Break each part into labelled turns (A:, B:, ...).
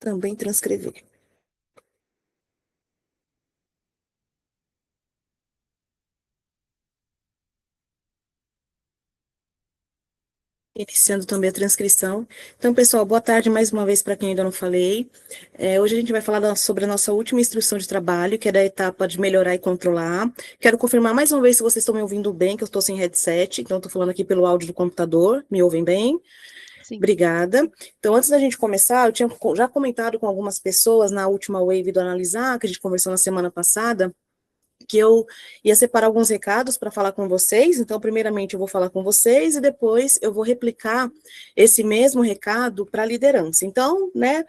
A: também transcrever. Iniciando também a transcrição. Então, pessoal, boa tarde mais uma vez para quem ainda não falei. Hoje a gente vai falar sobre a nossa última instrução de trabalho, que é da etapa de melhorar e controlar. Quero confirmar mais uma vez se vocês estão me ouvindo bem, que eu estou sem headset, então estou falando aqui pelo áudio do computador. Me ouvem bem?
B: Sim.
A: Obrigada. Então, antes da gente começar, eu tinha já comentado com algumas pessoas na última wave do Analisar, que a gente conversou na semana passada, que eu ia separar alguns recados para falar com vocês. Então, primeiramente, eu vou falar com vocês e depois eu vou replicar esse mesmo recado para a liderança. Então, né,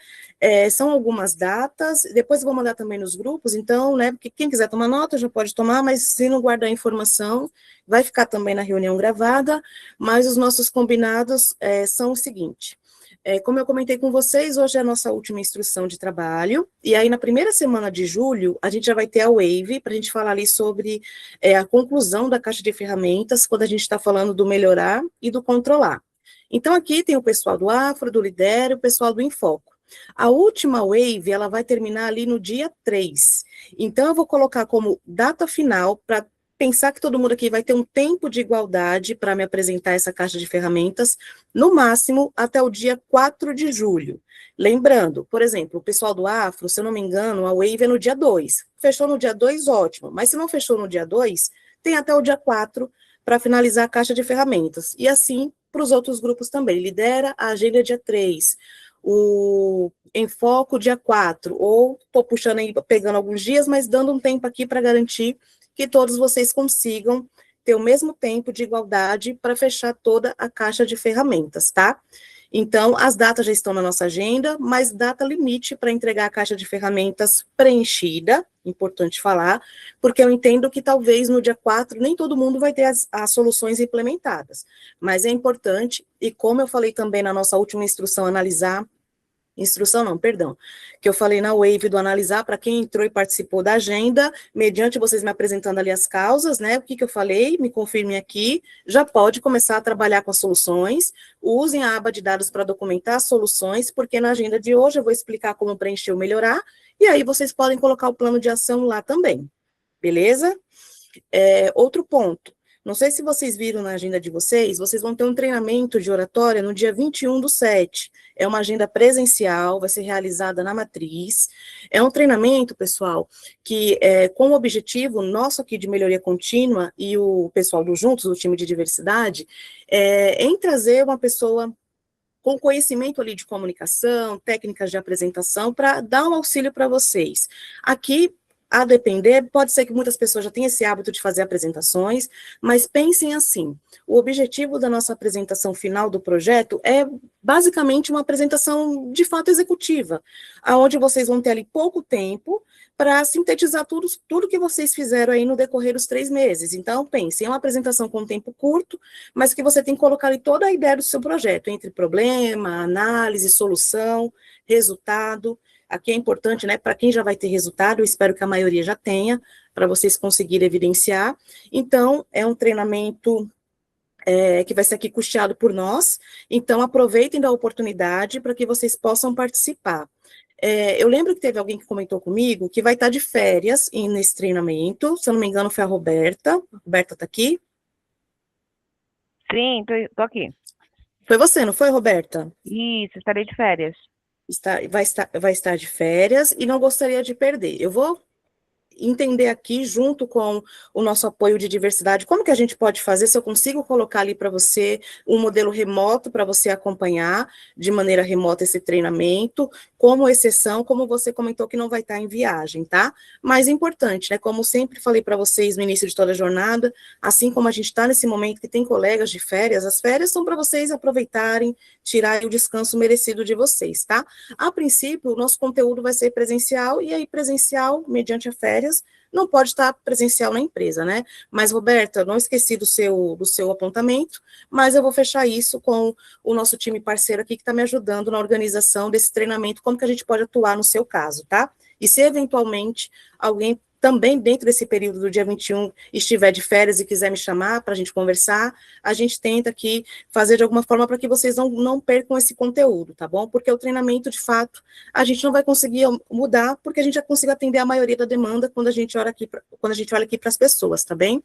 A: são algumas datas, depois eu vou mandar também nos grupos, então, né, porque quem quiser tomar nota já pode tomar, mas se não guardar a informação, vai ficar também na reunião gravada, mas os nossos combinados são o seguinte. Como eu comentei com vocês, hoje é a nossa última instrução de trabalho, e aí na primeira semana de julho, a gente já vai ter a wave, para a gente falar ali sobre a conclusão da caixa de ferramentas, quando a gente está falando do melhorar e do controlar. Então aqui tem o pessoal do Afro, do Lidera, o pessoal do Infoco. A última wave, ela vai terminar ali no dia 3. Então eu vou colocar como data final, para pensar que todo mundo aqui vai ter um tempo de igualdade para me apresentar essa caixa de ferramentas, no máximo até o dia 4 de julho. Lembrando, por exemplo, o pessoal do Afro, se eu não me engano, a wave é no dia 2. Fechou no dia 2, ótimo. Mas se não fechou no dia 2, tem até o dia 4 para finalizar a caixa de ferramentas. E assim para os outros grupos também. Lidera a agenda dia 3, o Enfoco dia 4, ou estou puxando aí, pegando alguns dias, mas dando um tempo aqui para garantir que todos vocês consigam ter o mesmo tempo de igualdade para fechar toda a caixa de ferramentas, tá? Então, as datas já estão na nossa agenda, mas data limite para entregar a caixa de ferramentas preenchida, importante falar, porque eu entendo que talvez no dia 4 nem todo mundo vai ter as soluções implementadas, mas é importante, e como eu falei também na nossa última instrução, que eu falei na wave do analisar, para quem entrou e participou da agenda, mediante vocês me apresentando ali as causas, né, o que eu falei, me confirmem aqui, já pode começar a trabalhar com as soluções, usem a aba de dados para documentar as soluções, porque na agenda de hoje eu vou explicar como preencher ou melhorar, e aí vocês podem colocar o plano de ação lá também, beleza? Outro ponto, não sei se vocês viram na agenda de vocês, vocês vão ter um treinamento de oratória no dia 21/7. É uma agenda presencial, vai ser realizada na Matriz. É um treinamento, pessoal, que com o objetivo nosso aqui de melhoria contínua e o pessoal do Juntos, do time de diversidade, em trazer uma pessoa com conhecimento ali de comunicação, técnicas de apresentação, para dar um auxílio para vocês. Aqui, a depender, pode ser que muitas pessoas já tenham esse hábito de fazer apresentações, mas pensem assim, o objetivo da nossa apresentação final do projeto é basicamente uma apresentação de fato executiva, aonde vocês vão ter ali pouco tempo para sintetizar tudo que vocês fizeram aí no decorrer dos 3 meses. Então, pensem, é uma apresentação com tempo curto, mas que você tem que colocar ali toda a ideia do seu projeto, entre problema, análise, solução, resultado. Aqui é importante, né, para quem já vai ter resultado, eu espero que a maioria já tenha, para vocês conseguirem evidenciar. Então, é um treinamento que vai ser aqui custeado por nós, então aproveitem da oportunidade para que vocês possam participar. Eu lembro que teve alguém que comentou comigo que vai estar de férias nesse treinamento, se eu não me engano foi a Roberta. A Roberta está aqui?
B: Sim, tô aqui.
A: Foi você, não foi, Roberta?
B: Isso, estarei de férias.
A: Vai estar de férias e não gostaria de perder. Eu vou entender aqui, junto com o nosso apoio de diversidade, como que a gente pode fazer, se eu consigo colocar ali para você um modelo remoto para você acompanhar de maneira remota esse treinamento, como exceção, como você comentou que não vai estar em viagem, tá? Mas importante, né, como sempre falei para vocês no início de toda a jornada, assim como a gente está nesse momento que tem colegas de férias, as férias são para vocês aproveitarem, tirar o descanso merecido de vocês, tá? A princípio, o nosso conteúdo vai ser presencial, e aí presencial, mediante a férias, não pode estar presencial na empresa, né? Mas, Roberta, não esqueci do seu apontamento, mas eu vou fechar isso com o nosso time parceiro aqui, que está me ajudando na organização desse treinamento, como que a gente pode atuar no seu caso, tá? E se eventualmente alguém também dentro desse período do dia 21, estiver de férias e quiser me chamar para a gente conversar, a gente tenta aqui fazer de alguma forma para que vocês não percam esse conteúdo, tá bom? Porque o treinamento, de fato, a gente não vai conseguir mudar, porque a gente já consiga atender a maioria da demanda quando a gente olha aqui para as pessoas, tá bem?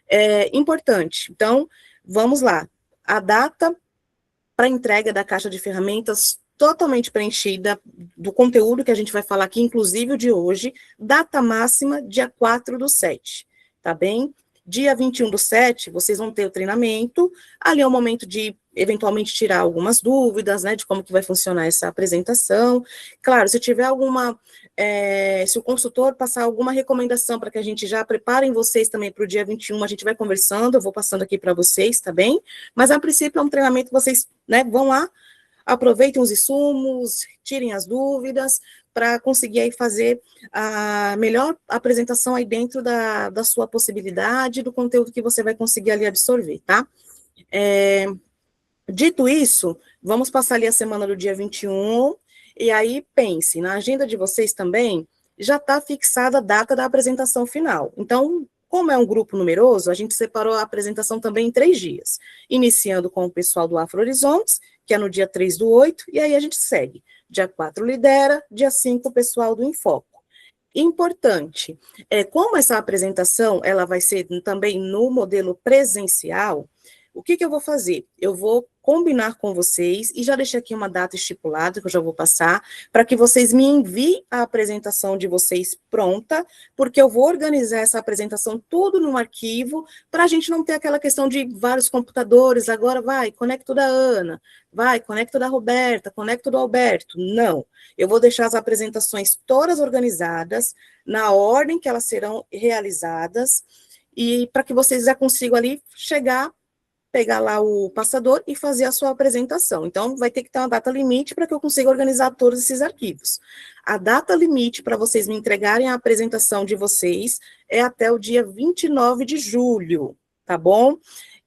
A: É importante. Então, vamos lá. A data para entrega da caixa de ferramentas totalmente preenchida do conteúdo que a gente vai falar aqui, inclusive o de hoje, data máxima, dia 4/7, tá bem? Dia 21/7, vocês vão ter o treinamento, ali é o momento de, eventualmente, tirar algumas dúvidas, né, de como que vai funcionar essa apresentação. Claro, se tiver se o consultor passar alguma recomendação para que a gente já preparem vocês também para o dia 21, a gente vai conversando, eu vou passando aqui para vocês, tá bem? Mas, a princípio, é um treinamento que vocês, né, vão lá, aproveitem os insumos, tirem as dúvidas, para conseguir aí fazer a melhor apresentação aí dentro da sua possibilidade, do conteúdo que você vai conseguir ali absorver, tá? Dito isso, vamos passar ali a semana do dia 21, e aí pense, na agenda de vocês também, já está fixada a data da apresentação final. Então, como é um grupo numeroso, a gente separou a apresentação também em 3 dias, iniciando com o pessoal do Afro Horizontes, que é no dia 3/8, e aí a gente segue. Dia 4 lidera, dia 5 o pessoal do Enfoco. Importante, como essa apresentação, ela vai ser também no modelo presencial, o que eu vou fazer? Eu vou combinar com vocês, e já deixei aqui uma data estipulada, que eu já vou passar, para que vocês me enviem a apresentação de vocês pronta, porque eu vou organizar essa apresentação tudo num arquivo, para a gente não ter aquela questão de vários computadores, agora vai, conecta o da Ana, vai, conecta o da Roberta, conecta o do Alberto. Não, eu vou deixar as apresentações todas organizadas, na ordem que elas serão realizadas, e para que vocês já consigam ali chegar, pegar lá o passador e fazer a sua apresentação. Então, vai ter que ter uma data limite para que eu consiga organizar todos esses arquivos. A data limite para vocês me entregarem a apresentação de vocês é até o dia 29 de julho, tá bom?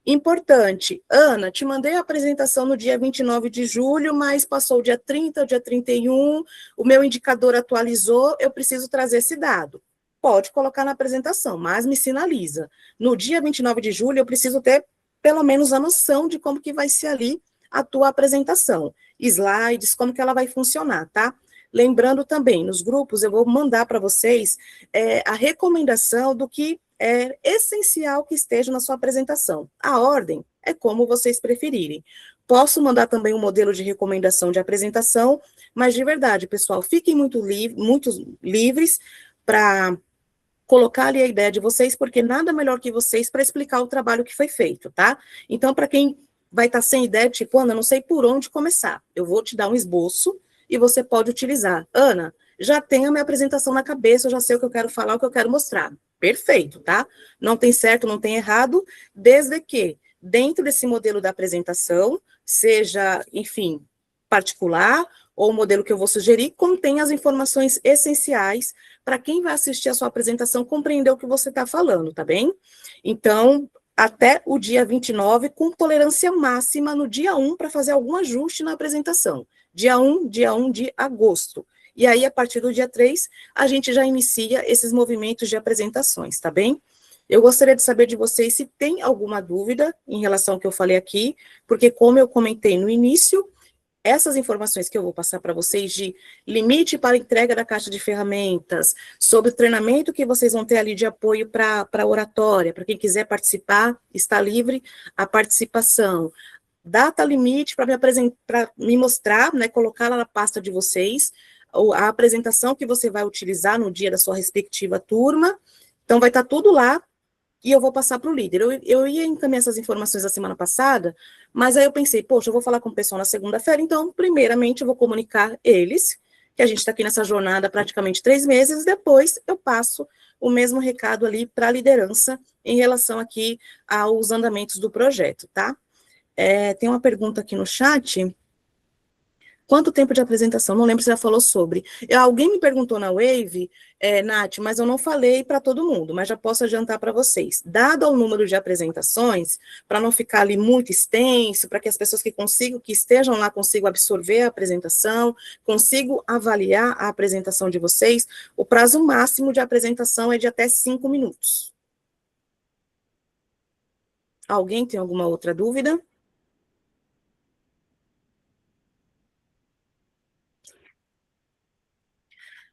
A: Importante, Ana, te mandei a apresentação no dia 29 de julho, mas passou o dia 30, o dia 31, o meu indicador atualizou, eu preciso trazer esse dado. Pode colocar na apresentação, mas me sinaliza. No dia 29 de julho, eu preciso ter pelo menos a noção de como que vai ser ali a tua apresentação, slides, como que ela vai funcionar, tá? Lembrando também, nos grupos, eu vou mandar para vocês a recomendação do que é essencial que esteja na sua apresentação. A ordem é como vocês preferirem. Posso mandar também um modelo de recomendação de apresentação, mas de verdade, pessoal, fiquem muito livres para colocar ali a ideia de vocês, porque nada melhor que vocês para explicar o trabalho que foi feito, tá? Então, para quem vai estar sem ideia, tipo, Ana, não sei por onde começar, eu vou te dar um esboço e você pode utilizar. Ana, já tenho a minha apresentação na cabeça, eu já sei o que eu quero falar, o que eu quero mostrar. Perfeito, tá? Não tem certo, não tem errado, desde que dentro desse modelo da apresentação, seja, enfim, particular, ou o modelo que eu vou sugerir, contém as informações essenciais para quem vai assistir a sua apresentação compreender o que você está falando, tá bem? Então, até o dia 29, com tolerância máxima no dia 1 para fazer algum ajuste na apresentação. Dia 1 de agosto. E aí, a partir do dia 3, a gente já inicia esses movimentos de apresentações, tá bem? Eu gostaria de saber de vocês se tem alguma dúvida em relação ao que eu falei aqui, porque como eu comentei no início, essas informações que eu vou passar para vocês de limite para entrega da caixa de ferramentas, sobre o treinamento que vocês vão ter ali de apoio para a oratória, para quem quiser participar, está livre a participação. Data limite para me mostrar, né, colocar lá na pasta de vocês, a apresentação que você vai utilizar no dia da sua respectiva turma. Então, vai estar tudo lá, e eu vou passar para o líder. Eu ia encaminhar essas informações a semana passada, mas aí eu pensei, poxa, eu vou falar com o pessoal na segunda-feira, então, primeiramente, eu vou comunicar eles, que a gente está aqui nessa jornada há praticamente 3 meses, depois eu passo o mesmo recado ali para a liderança em relação aqui aos andamentos do projeto, tá? Tem uma pergunta aqui no chat. Quanto tempo de apresentação? Não lembro se já falou sobre. Alguém me perguntou na Wave, Nath, mas eu não falei para todo mundo, mas já posso adiantar para vocês. Dado o número de apresentações, para não ficar ali muito extenso, para que as pessoas que estejam lá consigam absorver a apresentação, consigam avaliar a apresentação de vocês, o prazo máximo de apresentação é de até 5 minutos. Alguém tem alguma outra dúvida?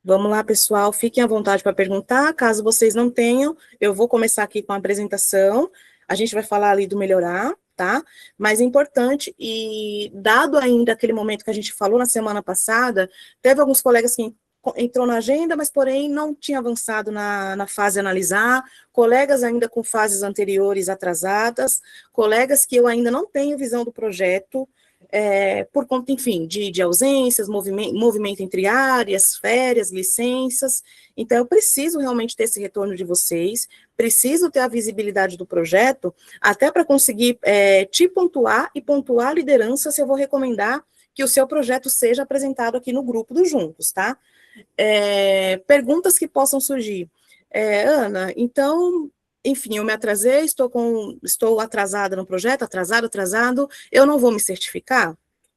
A: Vamos lá, pessoal, fiquem à vontade para perguntar. Caso vocês não tenham, eu vou começar aqui com a apresentação. A gente vai falar ali do melhorar, tá? Mas é importante, e dado ainda aquele momento que a gente falou na semana passada, teve alguns colegas que entrou na agenda, mas porém não tinha avançado na fase analisar, colegas ainda com fases anteriores atrasadas, colegas que eu ainda não tenho visão do projeto, por conta, enfim, de ausências, movimento entre áreas, férias, licenças. Então, eu preciso realmente ter esse retorno de vocês, preciso ter a visibilidade do projeto, até para conseguir te pontuar e pontuar a liderança se eu vou recomendar que o seu projeto seja apresentado aqui no grupo do Juntos, tá? Perguntas que possam surgir. Ana, então, enfim, eu me atrasei, estou atrasada no projeto, atrasado, eu não vou me certificar?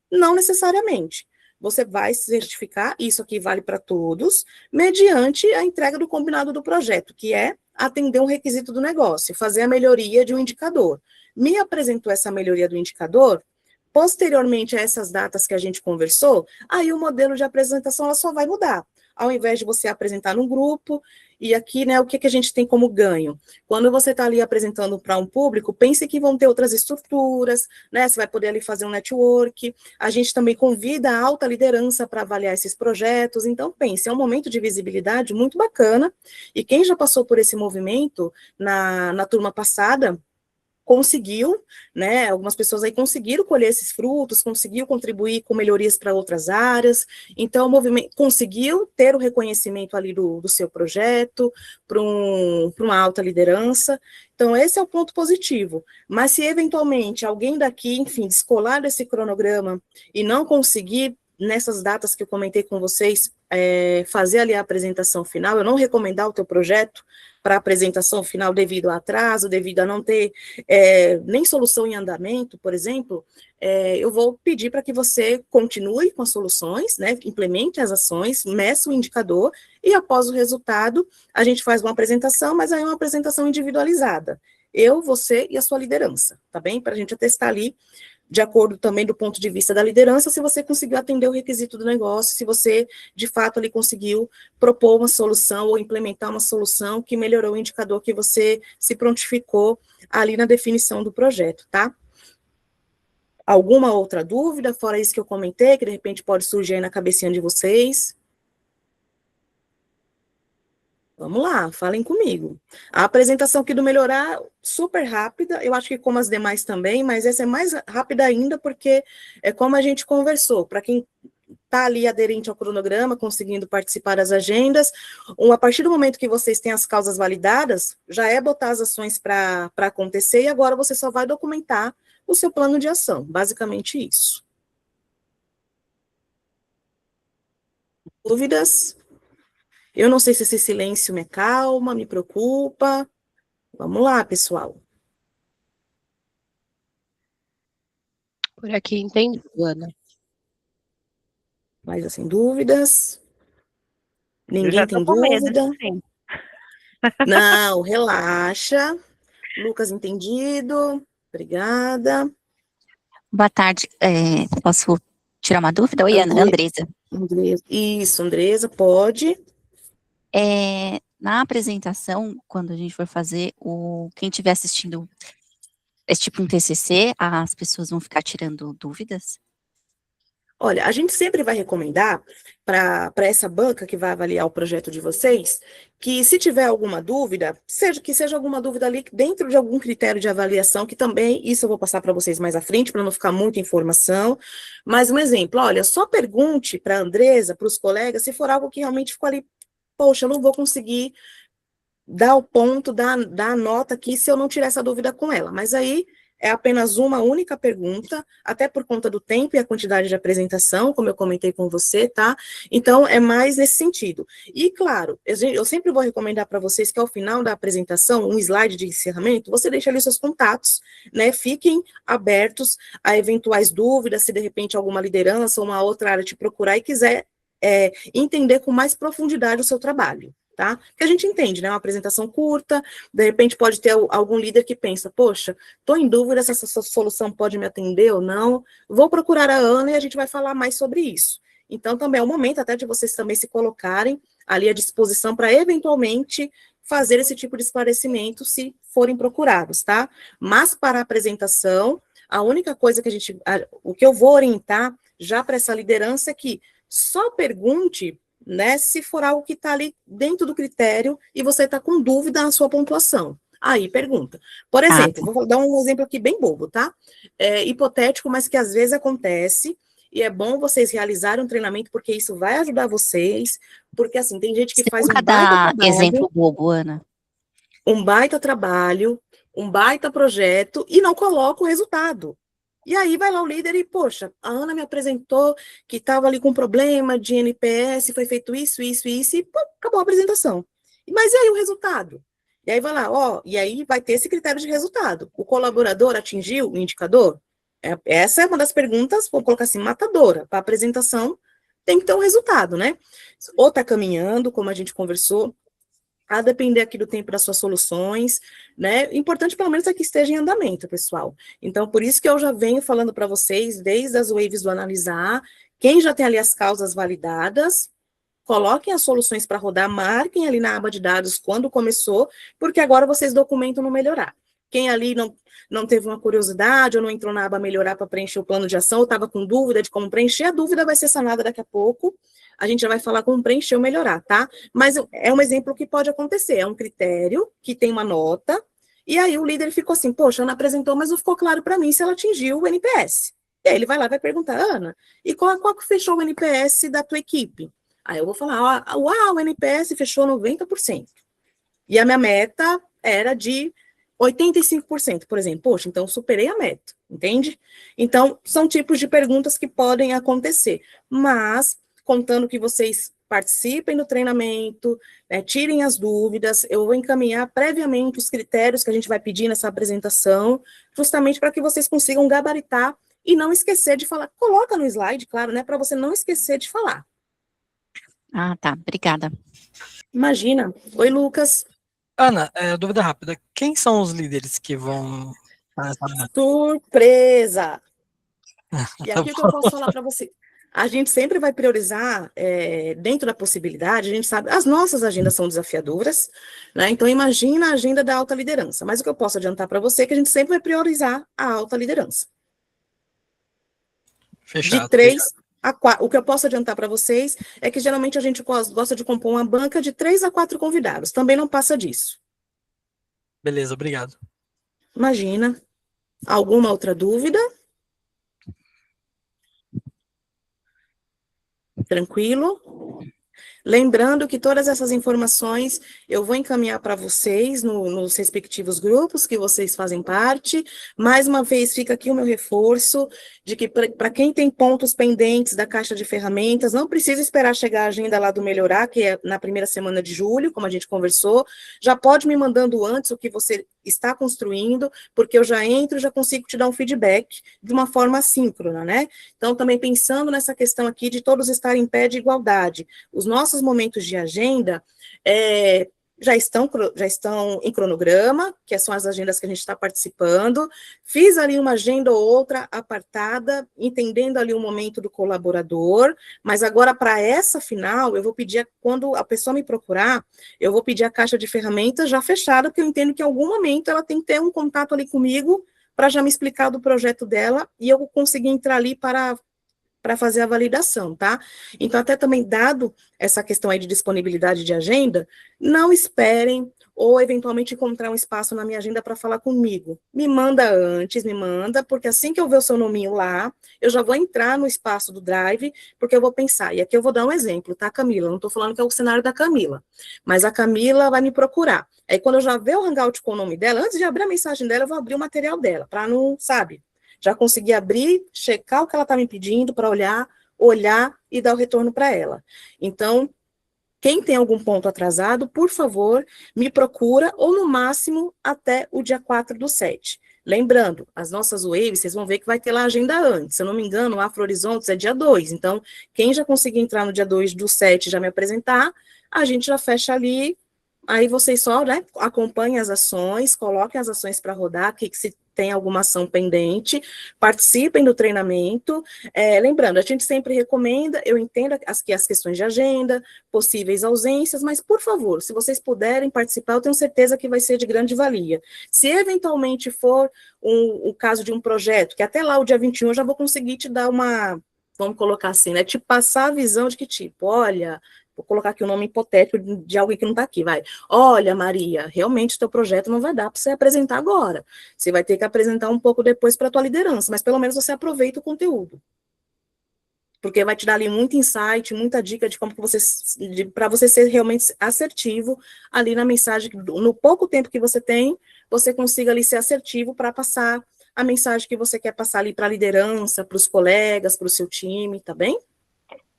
A: Não necessariamente. Você vai se certificar, isso aqui vale para todos, mediante a entrega do combinado do projeto, que é atender um requisito do negócio, fazer a melhoria de um indicador. Me apresentou essa melhoria do indicador, posteriormente a essas datas que a gente conversou, aí o modelo de apresentação ela só vai mudar. Ao invés de você apresentar num grupo, e aqui, né, o que a gente tem como ganho? Quando você está ali apresentando para um público, pense que vão ter outras estruturas, né, você vai poder ali fazer um network, a gente também convida a alta liderança para avaliar esses projetos, então pense, é um momento de visibilidade muito bacana, e quem já passou por esse movimento na turma passada, conseguiu, né, algumas pessoas aí conseguiram colher esses frutos, conseguiu contribuir com melhorias para outras áreas, então o movimento conseguiu ter o reconhecimento ali do seu projeto, para uma alta liderança, então esse é o ponto positivo, mas se eventualmente alguém daqui, enfim, descolar desse cronograma e não conseguir, nessas datas que eu comentei com vocês, fazer ali a apresentação final, eu não recomendar o teu projeto para apresentação final devido ao atraso, devido a não ter nem solução em andamento, por exemplo, eu vou pedir para que você continue com as soluções, né, implemente as ações, meça o indicador, e após o resultado, a gente faz uma apresentação, mas aí é uma apresentação individualizada. Eu, você e a sua liderança, tá bem? Para a gente atestar ali, de acordo também do ponto de vista da liderança, se você conseguiu atender o requisito do negócio, se você, de fato, ali conseguiu propor uma solução ou implementar uma solução que melhorou o indicador que você se prontificou ali na definição do projeto, tá? Alguma outra dúvida, fora isso que eu comentei, que de repente pode surgir aí na cabecinha de vocês? Vamos lá, falem comigo. A apresentação aqui do Melhorar, super rápida, eu acho que como as demais também, mas essa é mais rápida ainda, porque é como a gente conversou, para quem está ali aderente ao cronograma, conseguindo participar das agendas, a partir do momento que vocês têm as causas validadas, já é botar as ações para acontecer, e agora você só vai documentar o seu plano de ação, basicamente isso. Dúvidas? Eu não sei se esse silêncio me calma, me preocupa. Vamos lá, pessoal.
C: Por aqui, entendi, Ana.
A: Mais sem dúvidas? Ninguém tem dúvida? Não, relaxa. Lucas, entendido. Obrigada.
D: Boa tarde. Posso tirar uma dúvida? Oi, Ana, Andresa.
A: Isso, Andresa, pode.
D: Na apresentação, quando a gente for fazer, quem estiver assistindo tipo um TCC, as pessoas vão ficar tirando dúvidas?
A: Olha, a gente sempre vai recomendar para essa banca que vai avaliar o projeto de vocês, que se tiver alguma dúvida, que seja alguma dúvida ali dentro de algum critério de avaliação, que também, isso eu vou passar para vocês mais à frente, para não ficar muita informação, mas um exemplo, olha, só pergunte para a Andresa, para os colegas, se for algo que realmente ficou ali, poxa, eu não vou conseguir dar o ponto, dar a nota aqui se eu não tirar essa dúvida com ela, mas aí é apenas uma única pergunta, até por conta do tempo e a quantidade de apresentação, como eu comentei com você, tá? Então, é mais nesse sentido. E, claro, eu sempre vou recomendar para vocês que ao final da apresentação, um slide de encerramento, você deixa ali seus contatos, né? Fiquem abertos a eventuais dúvidas, se de repente alguma liderança ou uma outra área te procurar e quiser entender com mais profundidade o seu trabalho, tá? Porque a gente entende, né? Uma apresentação curta, de repente pode ter algum líder que pensa, poxa, estou em dúvida se essa solução pode me atender ou não, vou procurar a Ana e a gente vai falar mais sobre isso. Então, também é o momento até de vocês também se colocarem ali à disposição para, eventualmente, fazer esse tipo de esclarecimento, se forem procurados, tá? Mas, para a apresentação, a única coisa que o que eu vou orientar já para essa liderança é que só pergunte, né, se for algo que está ali dentro do critério e você está com dúvida na sua pontuação. Aí, pergunta. Por exemplo, vou dar um exemplo aqui bem bobo, tá? Hipotético, mas que às vezes acontece, e é bom vocês realizarem um treinamento, porque isso vai ajudar vocês, porque assim, tem gente que faz um baita trabalho,
D: exemplo bobo, Ana.
A: um baita trabalho, um baita projeto, e não coloca o resultado. E aí vai lá o líder e, poxa, a Ana me apresentou que estava ali com problema de NPS, foi feito isso, isso e isso, e pô, acabou a apresentação. Mas e aí o resultado? E aí vai lá, ó, e aí vai ter esse critério de resultado. O colaborador atingiu o indicador? Essa é uma das perguntas, vou colocar assim, matadora. Para a apresentação, tem que ter um resultado, né? Ou está caminhando, como a gente conversou, a depender aqui do tempo das suas soluções, né? Importante, pelo menos, é que esteja em andamento, pessoal. Então, por isso que eu já venho falando para vocês, desde as waves do analisar, quem já tem ali as causas validadas, coloquem as soluções para rodar, marquem ali na aba de dados quando começou, porque agora vocês documentam no melhorar. Quem ali não teve uma curiosidade, ou não entrou na aba melhorar para preencher o plano de ação, ou estava com dúvida de como preencher, a dúvida vai ser sanada daqui a pouco, a gente já vai falar como preencher ou melhorar, tá? Mas é um exemplo que pode acontecer, é um critério que tem uma nota, e aí o líder ficou assim, poxa, Ana apresentou, mas não ficou claro para mim se ela atingiu o NPS. E aí ele vai lá e vai perguntar, Ana, e qual que fechou o NPS da tua equipe? Aí eu vou falar, o NPS fechou 90%. E a minha meta era de 85%, por exemplo. Poxa, então superei a meta, entende? Então, são tipos de perguntas que podem acontecer. Mas, contando que vocês participem do treinamento, né, tirem as dúvidas, eu vou encaminhar previamente os critérios que a gente vai pedir nessa apresentação, justamente para que vocês consigam gabaritar e não esquecer de falar. Coloca no slide, claro, né, para você não esquecer de falar.
D: Ah, tá. Obrigada.
A: Imagina. Oi, Lucas.
E: Ana, dúvida rápida. Quem são os líderes que vão...
A: Surpresa! E
E: Tá
A: aqui o que eu posso falar para você. A gente sempre vai priorizar, dentro da possibilidade, a gente sabe, as nossas agendas são desafiadoras, né? Então imagina a agenda da alta liderança. Mas o que eu posso adiantar para você é que a gente sempre vai priorizar a alta liderança.
E: Fechado.
A: De 3 a 4. O que eu posso adiantar para vocês é que geralmente a gente gosta de compor uma banca de 3 a 4 convidados. Também não passa disso.
E: Beleza, obrigado.
A: Imagina. Alguma outra dúvida? Tranquilo? Lembrando que todas essas informações eu vou encaminhar para vocês nos respectivos grupos que vocês fazem parte. Mais uma vez, fica aqui o meu reforço de que para quem tem pontos pendentes da caixa de ferramentas, não precisa esperar chegar a agenda lá do Melhorar, que é na primeira semana de julho, como a gente conversou. Já pode me mandando antes o que você está construindo, porque eu já entro e já consigo te dar um feedback de uma forma assíncrona, né? Então, também pensando nessa questão aqui de todos estarem em pé de igualdade. Os nossos momentos de agenda já estão em cronograma, que são as agendas que a gente está participando. Fiz ali uma agenda ou outra apartada, entendendo ali o momento do colaborador, mas agora, para essa final, eu vou pedir, quando a pessoa me procurar, eu vou pedir a caixa de ferramentas já fechada, porque eu entendo que em algum momento ela tem que ter um contato ali comigo, para já me explicar do projeto dela, e eu conseguir entrar ali para para fazer a validação, tá? Então, até também dado essa questão aí de disponibilidade de agenda, não esperem ou eventualmente encontrar um espaço na minha agenda para falar comigo. Me manda antes, me manda, porque assim que eu ver o seu nominho lá, eu já vou entrar no espaço do Drive, porque eu vou pensar, e aqui eu vou dar um exemplo, tá, Camila? Não estou falando que é o cenário da Camila, mas a Camila vai me procurar. Aí, quando eu já ver o Hangout com o nome dela, antes de abrir a mensagem dela, eu vou abrir o material dela, para não, sabe, já conseguir abrir, checar o que ela está me pedindo para olhar e dar o retorno para ela. Então, quem tem algum ponto atrasado, por favor, me procura, ou no máximo até o dia 4/7. Lembrando, as nossas waves, vocês vão ver que vai ter lá a agenda antes. Se eu não me engano, o Afro Horizontes é dia 2. Então, quem já conseguir entrar no dia 2/7 já me apresentar, a gente já fecha ali. Aí vocês só, né, acompanhem as ações, coloquem as ações para rodar, que se tem alguma ação pendente, participem do treinamento. Lembrando, a gente sempre recomenda, eu entendo as questões de agenda, possíveis ausências, mas, por favor, se vocês puderem participar, eu tenho certeza que vai ser de grande valia. Se eventualmente for o caso de um projeto, que até lá o dia 21 eu já vou conseguir te dar uma, vamos colocar assim, né, te passar a visão de que tipo, olha, vou colocar aqui um nome hipotético de alguém que não está aqui, vai. Olha, Maria, realmente o teu projeto não vai dar para você apresentar agora. Você vai ter que apresentar um pouco depois para a tua liderança, mas pelo menos você aproveita o conteúdo. Porque vai te dar ali muito insight, muita dica de como você, para você ser realmente assertivo ali na mensagem, no pouco tempo que você tem, você consiga ali ser assertivo para passar a mensagem que você quer passar ali para a liderança, para os colegas, para o seu time, tá bem?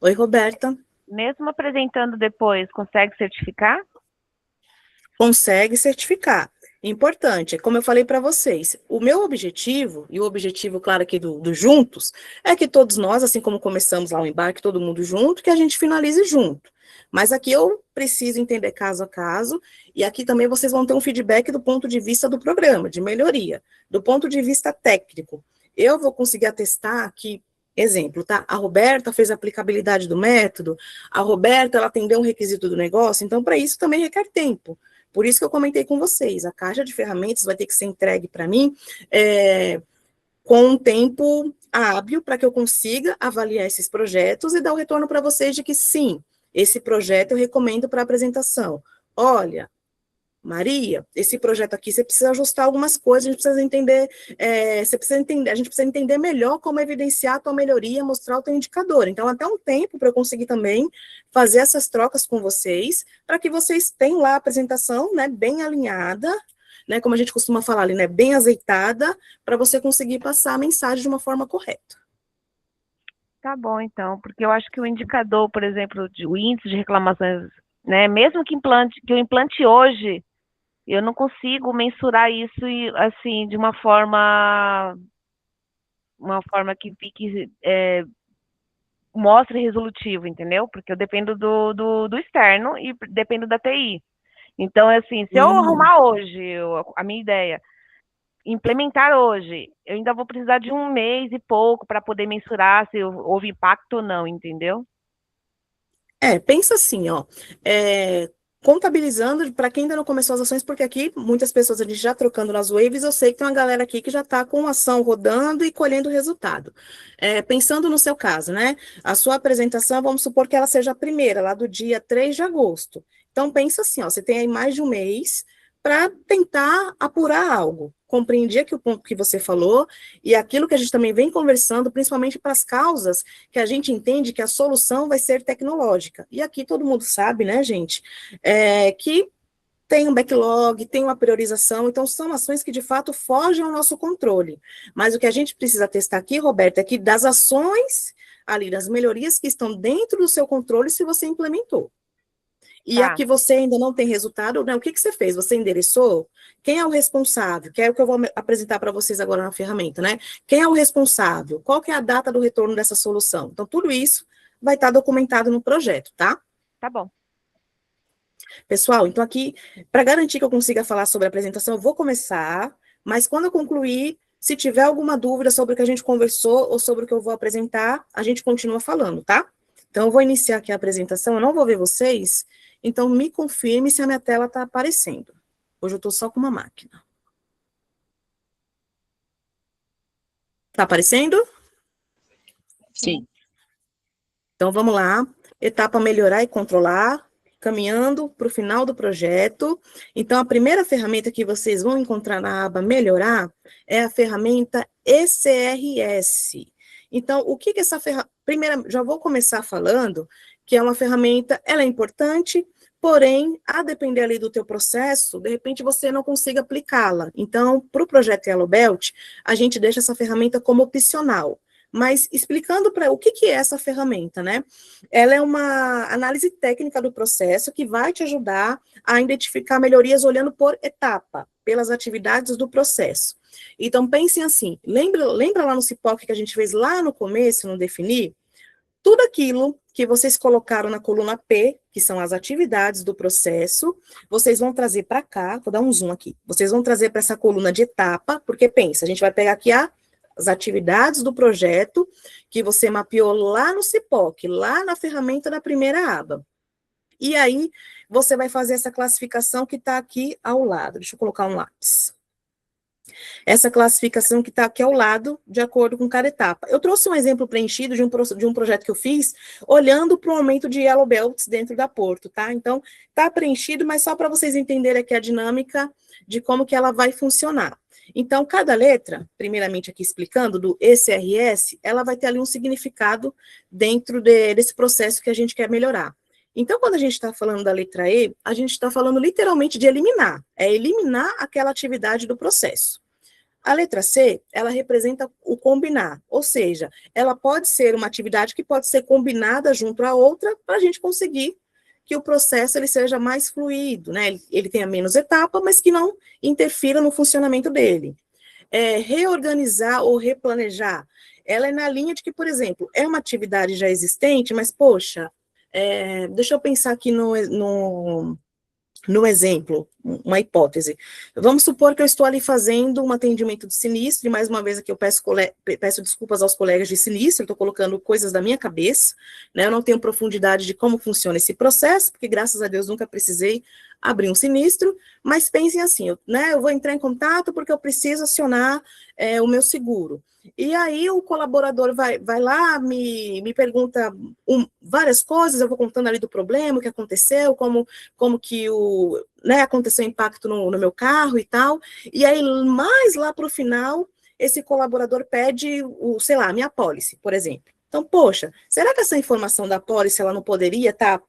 A: Oi, Roberta.
B: Mesmo apresentando depois, consegue certificar?
A: Consegue certificar. Importante, como eu falei para vocês, o meu objetivo, e o objetivo, claro, aqui do Juntos, é que todos nós, assim como começamos lá o embarque, todo mundo junto, que a gente finalize junto. Mas aqui eu preciso entender caso a caso, e aqui também vocês vão ter um feedback do ponto de vista do programa, de melhoria, do ponto de vista técnico. Eu vou conseguir atestar que, exemplo, tá? A Roberta fez a aplicabilidade do método, a Roberta, ela atendeu um requisito do negócio, então para isso também requer tempo. Por isso que eu comentei com vocês, a caixa de ferramentas vai ter que ser entregue para mim com um tempo hábil para que eu consiga avaliar esses projetos e dar o retorno para vocês de que sim, esse projeto eu recomendo para apresentação. Olha, Maria, esse projeto aqui, você precisa ajustar algumas coisas, a gente precisa entender, a gente precisa entender melhor como evidenciar a tua melhoria, mostrar o teu indicador. Então, até um tempo para eu conseguir também fazer essas trocas com vocês, para que vocês tenham lá a apresentação, né, bem alinhada, né, como a gente costuma falar ali, né, bem azeitada, para você conseguir passar a mensagem de uma forma correta.
B: Tá bom, então, porque eu acho que o indicador, por exemplo, o índice de reclamações, né, mesmo que eu implante hoje, eu não consigo mensurar isso, assim, de uma forma que fique, mostre resolutivo, entendeu? Porque eu dependo do externo e dependo da TI. Então, assim, se eu arrumar hoje, a minha ideia, implementar hoje, eu ainda vou precisar de 1 mês e pouco para poder mensurar se houve impacto ou não, entendeu?
A: Pensa assim, ó, contabilizando, para quem ainda não começou as ações, porque aqui muitas pessoas a gente já trocando nas waves, eu sei que tem uma galera aqui que já está com a ação rodando e colhendo resultado. Pensando no seu caso, né, a sua apresentação, vamos supor que ela seja a primeira, lá do dia 3 de agosto. Então, pensa assim, ó, você tem aí mais de 1 mês para tentar apurar algo. Compreendi aqui o ponto que você falou, e aquilo que a gente também vem conversando, principalmente para as causas que a gente entende que a solução vai ser tecnológica. E aqui todo mundo sabe, né, gente, que tem um backlog, tem uma priorização, então são ações que de fato fogem ao nosso controle. Mas o que a gente precisa testar aqui, Roberto, é que das ações ali, das melhorias que estão dentro do seu controle, se você implementou. E
B: Tá.
A: aqui você ainda não tem resultado, né? O que você fez? Você endereçou? Quem é o responsável? Que é o que eu vou apresentar para vocês agora na ferramenta, né? Quem é o responsável? Qual que é a data do retorno dessa solução? Então, tudo isso vai estar documentado no projeto, tá?
B: Tá bom.
A: Pessoal, então aqui, para garantir que eu consiga falar sobre a apresentação, eu vou começar, mas quando eu concluir, se tiver alguma dúvida sobre o que a gente conversou ou sobre o que eu vou apresentar, a gente continua falando, tá? Então, eu vou iniciar aqui a apresentação, eu não vou ver vocês, então me confirme se a minha tela está aparecendo. Hoje eu estou só com uma máquina. Está aparecendo?
C: Sim.
A: Então, vamos lá. Etapa melhorar e controlar, caminhando para o final do projeto. Então, a primeira ferramenta que vocês vão encontrar na aba melhorar é a ferramenta ECRS. Então, o que essa ferramenta... Primeiro, já vou começar falando que é uma ferramenta, ela é importante, porém, a depender ali do teu processo, de repente você não consiga aplicá-la. Então, para o projeto Yellow Belt, a gente deixa essa ferramenta como opcional. Mas explicando para o que é essa ferramenta, né? Ela é uma análise técnica do processo que vai te ajudar a identificar melhorias olhando por etapa, pelas atividades do processo. Então, pensem assim, lembra lá no CIPOC que a gente fez lá no começo, no definir? Tudo aquilo que vocês colocaram na coluna P, que são as atividades do processo, vocês vão trazer para cá, vou dar um zoom aqui, vocês vão trazer para essa coluna de etapa, porque pensa, a gente vai pegar aqui as atividades do projeto que você mapeou lá no CIPOC, lá na ferramenta da primeira aba. E aí, você vai fazer essa classificação que está aqui ao lado. Deixa eu colocar um lápis. Essa classificação que está aqui ao lado, de acordo com cada etapa. Eu trouxe um exemplo preenchido de um projeto que eu fiz, olhando para o aumento de Yellow Belts dentro da Porto, tá? Então, está preenchido, mas só para vocês entenderem aqui a dinâmica de como que ela vai funcionar. Então, cada letra, primeiramente aqui explicando, do ECRS, ela vai ter ali um significado dentro desse processo que a gente quer melhorar. Então, quando a gente está falando da letra E, a gente está falando literalmente de eliminar. É eliminar aquela atividade do processo. A letra C, ela representa o combinar, ou seja, ela pode ser uma atividade que pode ser combinada junto à outra para a gente conseguir que o processo ele seja mais fluido, né? Ele tenha menos etapa, mas que não interfira no funcionamento dele. Reorganizar ou replanejar, ela é na linha de que, por exemplo, é uma atividade já existente, mas, poxa, deixa eu pensar aqui no exemplo, uma hipótese. Vamos supor que eu estou ali fazendo um atendimento de sinistro, e mais uma vez aqui eu peço desculpas aos colegas de sinistro, estou colocando coisas da minha cabeça, né, eu não tenho profundidade de como funciona esse processo, porque graças a Deus nunca precisei abrir um sinistro, mas pensem assim, eu vou entrar em contato porque eu preciso acionar o meu seguro. E aí o colaborador vai lá, me pergunta várias coisas, eu vou contando ali do problema, o que aconteceu, como que aconteceu impacto no meu carro e tal, e aí mais lá para o final, esse colaborador pede, sei lá, minha apólice, por exemplo. Então, poxa, será que essa informação da apólice, ela não poderia estar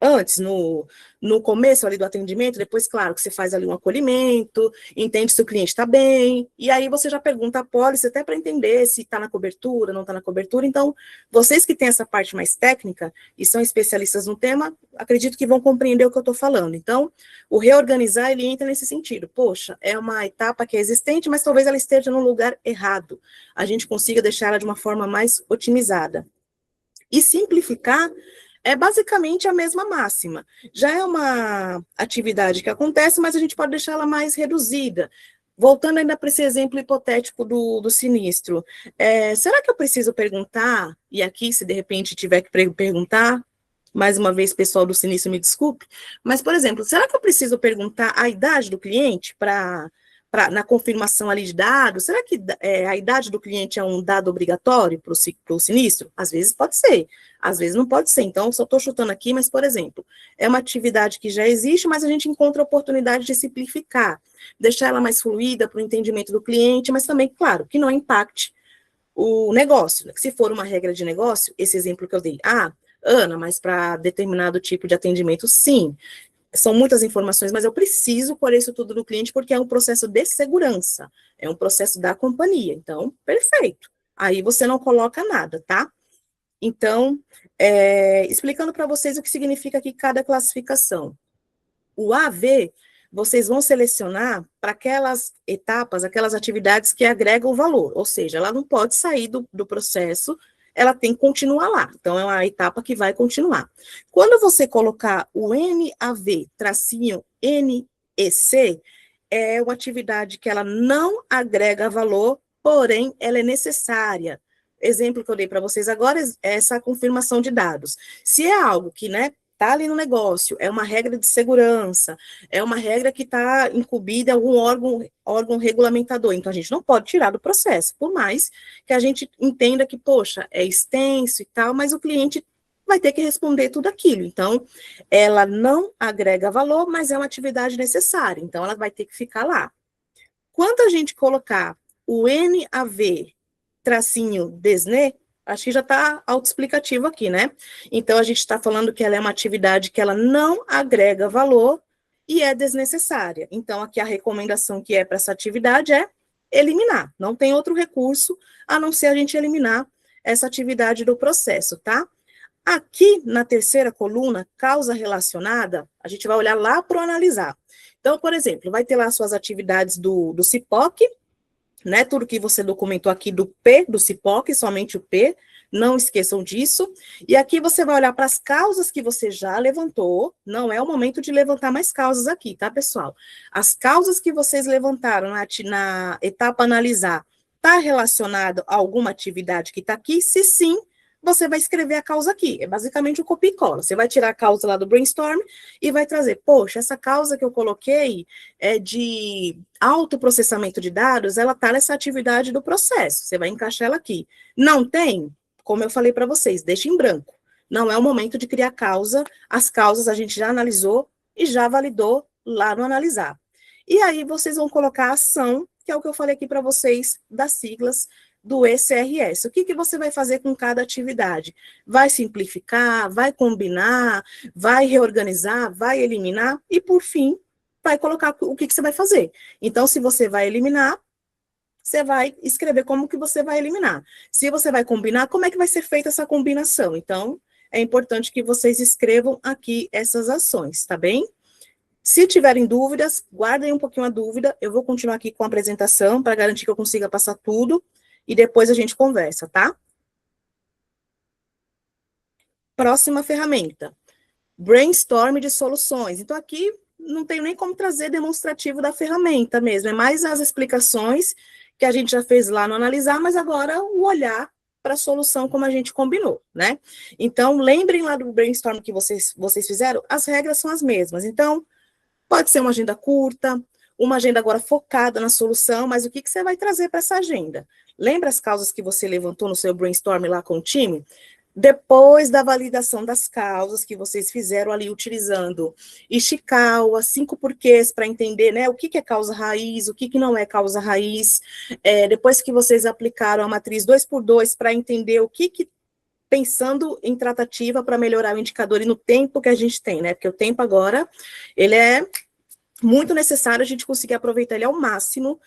A: antes, no começo ali do atendimento, depois, claro, que você faz ali um acolhimento, entende se o cliente está bem, e aí você já pergunta a apólice até para entender se está na cobertura, não está na cobertura. Então, vocês que têm essa parte mais técnica e são especialistas no tema, acredito que vão compreender o que eu estou falando. Então, o reorganizar, ele entra nesse sentido. Poxa, é uma etapa que é existente, mas talvez ela esteja no lugar errado. A gente consiga deixar ela de uma forma mais otimizada. E simplificar é basicamente a mesma máxima. Já é uma atividade que acontece, mas a gente pode deixar ela mais reduzida. Voltando ainda para esse exemplo hipotético do sinistro, será que eu preciso perguntar, e aqui, se de repente tiver que perguntar, mais uma vez, pessoal do sinistro, me desculpe, mas, por exemplo, será que eu preciso perguntar a idade do cliente na confirmação ali de dados? Será que a idade do cliente é um dado obrigatório para o sinistro? Às vezes pode ser, às vezes não pode ser. Então, só estou chutando aqui, mas, por exemplo, é uma atividade que já existe, mas a gente encontra a oportunidade de simplificar, deixar ela mais fluida para o entendimento do cliente, mas também, claro, que não impacte o negócio. Se for uma regra de negócio, esse exemplo que eu dei, Ana, mas para determinado tipo de atendimento, sim. São muitas informações, mas eu preciso colher isso tudo do cliente, porque é um processo de segurança, é um processo da companhia. Então, perfeito. Aí você não coloca nada, tá? Então, explicando para vocês o que significa aqui cada classificação. O AV, vocês vão selecionar para aquelas etapas, aquelas atividades que agregam o valor, ou seja, ela não pode sair do processo, ela tem que continuar lá. Então, é uma etapa que vai continuar. Quando você colocar o NAV, tracinho NEC, é uma atividade que ela não agrega valor, porém, ela é necessária. Exemplo que eu dei para vocês agora é essa confirmação de dados. Se é algo que, está ali no negócio, é uma regra de segurança, é uma regra que está incumbida em algum órgão regulamentador, então a gente não pode tirar do processo, por mais que a gente entenda que, poxa, é extenso e tal, mas o cliente vai ter que responder tudo aquilo. Então, ela não agrega valor, mas é uma atividade necessária. Então, ela vai ter que ficar lá. Quando a gente colocar o NAV tracinho DESNE, acho que já está autoexplicativo aqui, né? Então, a gente está falando que ela é uma atividade que ela não agrega valor e é desnecessária. Então, aqui a recomendação que é para essa atividade é eliminar. Não tem outro recurso a não ser a gente eliminar essa atividade do processo, tá? Aqui, na terceira coluna, causa relacionada, a gente vai olhar lá para o analisar. Então, por exemplo, vai ter lá suas atividades do CIPOC, né, tudo que você documentou aqui do P, do CIPOC, somente o P, não esqueçam disso. E aqui você vai olhar para as causas que você já levantou, não é o momento de levantar mais causas aqui, tá, pessoal? As causas que vocês levantaram na etapa analisar, está relacionado a alguma atividade que está aqui? Se sim, você vai escrever a causa aqui. É basicamente o copia e cola. Você vai tirar a causa lá do brainstorm e vai trazer, poxa, essa causa que eu coloquei é de autoprocessamento de dados, ela está nessa atividade do processo. Você vai encaixar ela aqui. Não tem? Como eu falei para vocês, deixa em branco. Não é o momento de criar causa. As causas a gente já analisou e já validou lá no analisar. E aí vocês vão colocar a ação, que é o que eu falei aqui para vocês, das siglas do ECRS. O que você vai fazer com cada atividade? Vai simplificar, vai combinar, vai reorganizar, vai eliminar e, por fim, vai colocar o que você vai fazer. Então, se você vai eliminar, você vai escrever como que você vai eliminar. Se você vai combinar, como é que vai ser feita essa combinação? Então, é importante que vocês escrevam aqui essas ações, tá bem? Se tiverem dúvidas, guardem um pouquinho a dúvida. Eu vou continuar aqui com a apresentação para garantir que eu consiga passar tudo. E depois a gente conversa, tá? Próxima ferramenta. Brainstorm de soluções. Então, aqui não tenho nem como trazer demonstrativo da ferramenta mesmo. É mais as explicações que a gente já fez lá no analisar, mas agora o olhar para a solução como a gente combinou, né? Então, lembrem lá do brainstorm que vocês fizeram, as regras são as mesmas. Então, pode ser uma agenda curta, uma agenda agora focada na solução, mas o que você vai trazer para essa agenda? Lembra as causas que você levantou no seu brainstorm lá com o time? Depois da validação das causas que vocês fizeram ali utilizando Ishikawa, 5 porquês para entender, né, o que é causa raiz, o que não é causa raiz, depois que vocês aplicaram a matriz 2x2 para entender o que pensando em tratativa para melhorar o indicador e no tempo que a gente tem, né, porque o tempo agora, ele é muito necessário a gente conseguir aproveitar ele ao máximo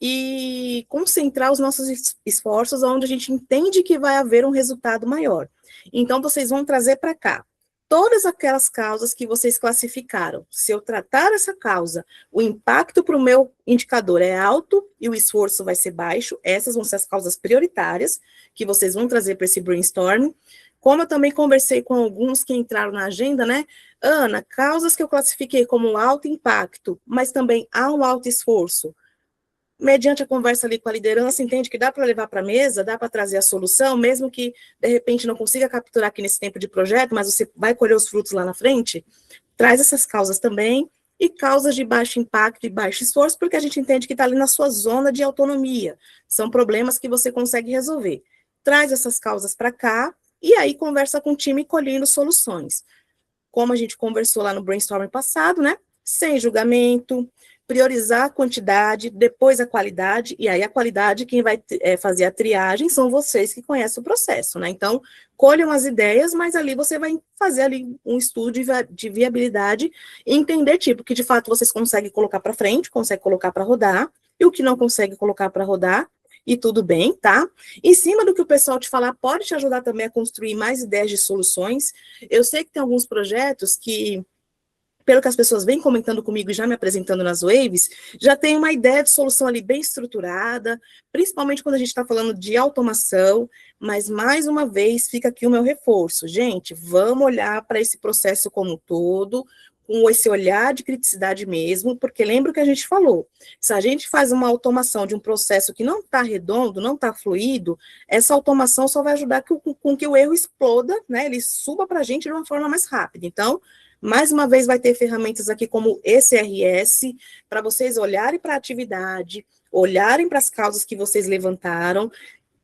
A: e concentrar os nossos esforços onde a gente entende que vai haver um resultado maior. Então, vocês vão trazer para cá todas aquelas causas que vocês classificaram. Se eu tratar essa causa, o impacto para o meu indicador é alto e o esforço vai ser baixo, essas vão ser as causas prioritárias que vocês vão trazer para esse brainstorm. Como eu também conversei com alguns que entraram na agenda, né? Ana, causas que eu classifiquei como alto impacto, mas também há um alto esforço. Mediante a conversa ali com a liderança, entende que dá para levar para a mesa, dá para trazer a solução, mesmo que, de repente, não consiga capturar aqui nesse tempo de projeto, mas você vai colher os frutos lá na frente, traz essas causas também, e causas de baixo impacto e baixo esforço, porque a gente entende que está ali na sua zona de autonomia, são problemas que você consegue resolver. Traz essas causas para cá, e aí conversa com o time colhendo soluções. Como a gente conversou lá no brainstorming passado, né? Sem julgamento, priorizar a quantidade, depois a qualidade, e aí a qualidade, quem vai fazer a triagem são vocês que conhecem o processo, né? Então, colham as ideias, mas ali você vai fazer ali um estudo de viabilidade e entender, tipo, que de fato vocês conseguem colocar para frente, conseguem colocar para rodar, e o que não consegue colocar para rodar, e tudo bem, tá? Em cima do que o pessoal te falar, pode te ajudar também a construir mais ideias de soluções. Eu sei que tem alguns projetos que, pelo que as pessoas vêm comentando comigo e já me apresentando nas waves, já tem uma ideia de solução ali bem estruturada, principalmente quando a gente está falando de automação, mas, mais uma vez, fica aqui o meu reforço. Gente, vamos olhar para esse processo como um todo, com esse olhar de criticidade mesmo, porque lembra o que a gente falou, se a gente faz uma automação de um processo que não está redondo, não está fluido, essa automação só vai ajudar com que o erro exploda, né, ele suba para a gente de uma forma mais rápida. Então, mais uma vez vai ter ferramentas aqui como ECRS, para vocês olharem para a atividade, olharem para as causas que vocês levantaram,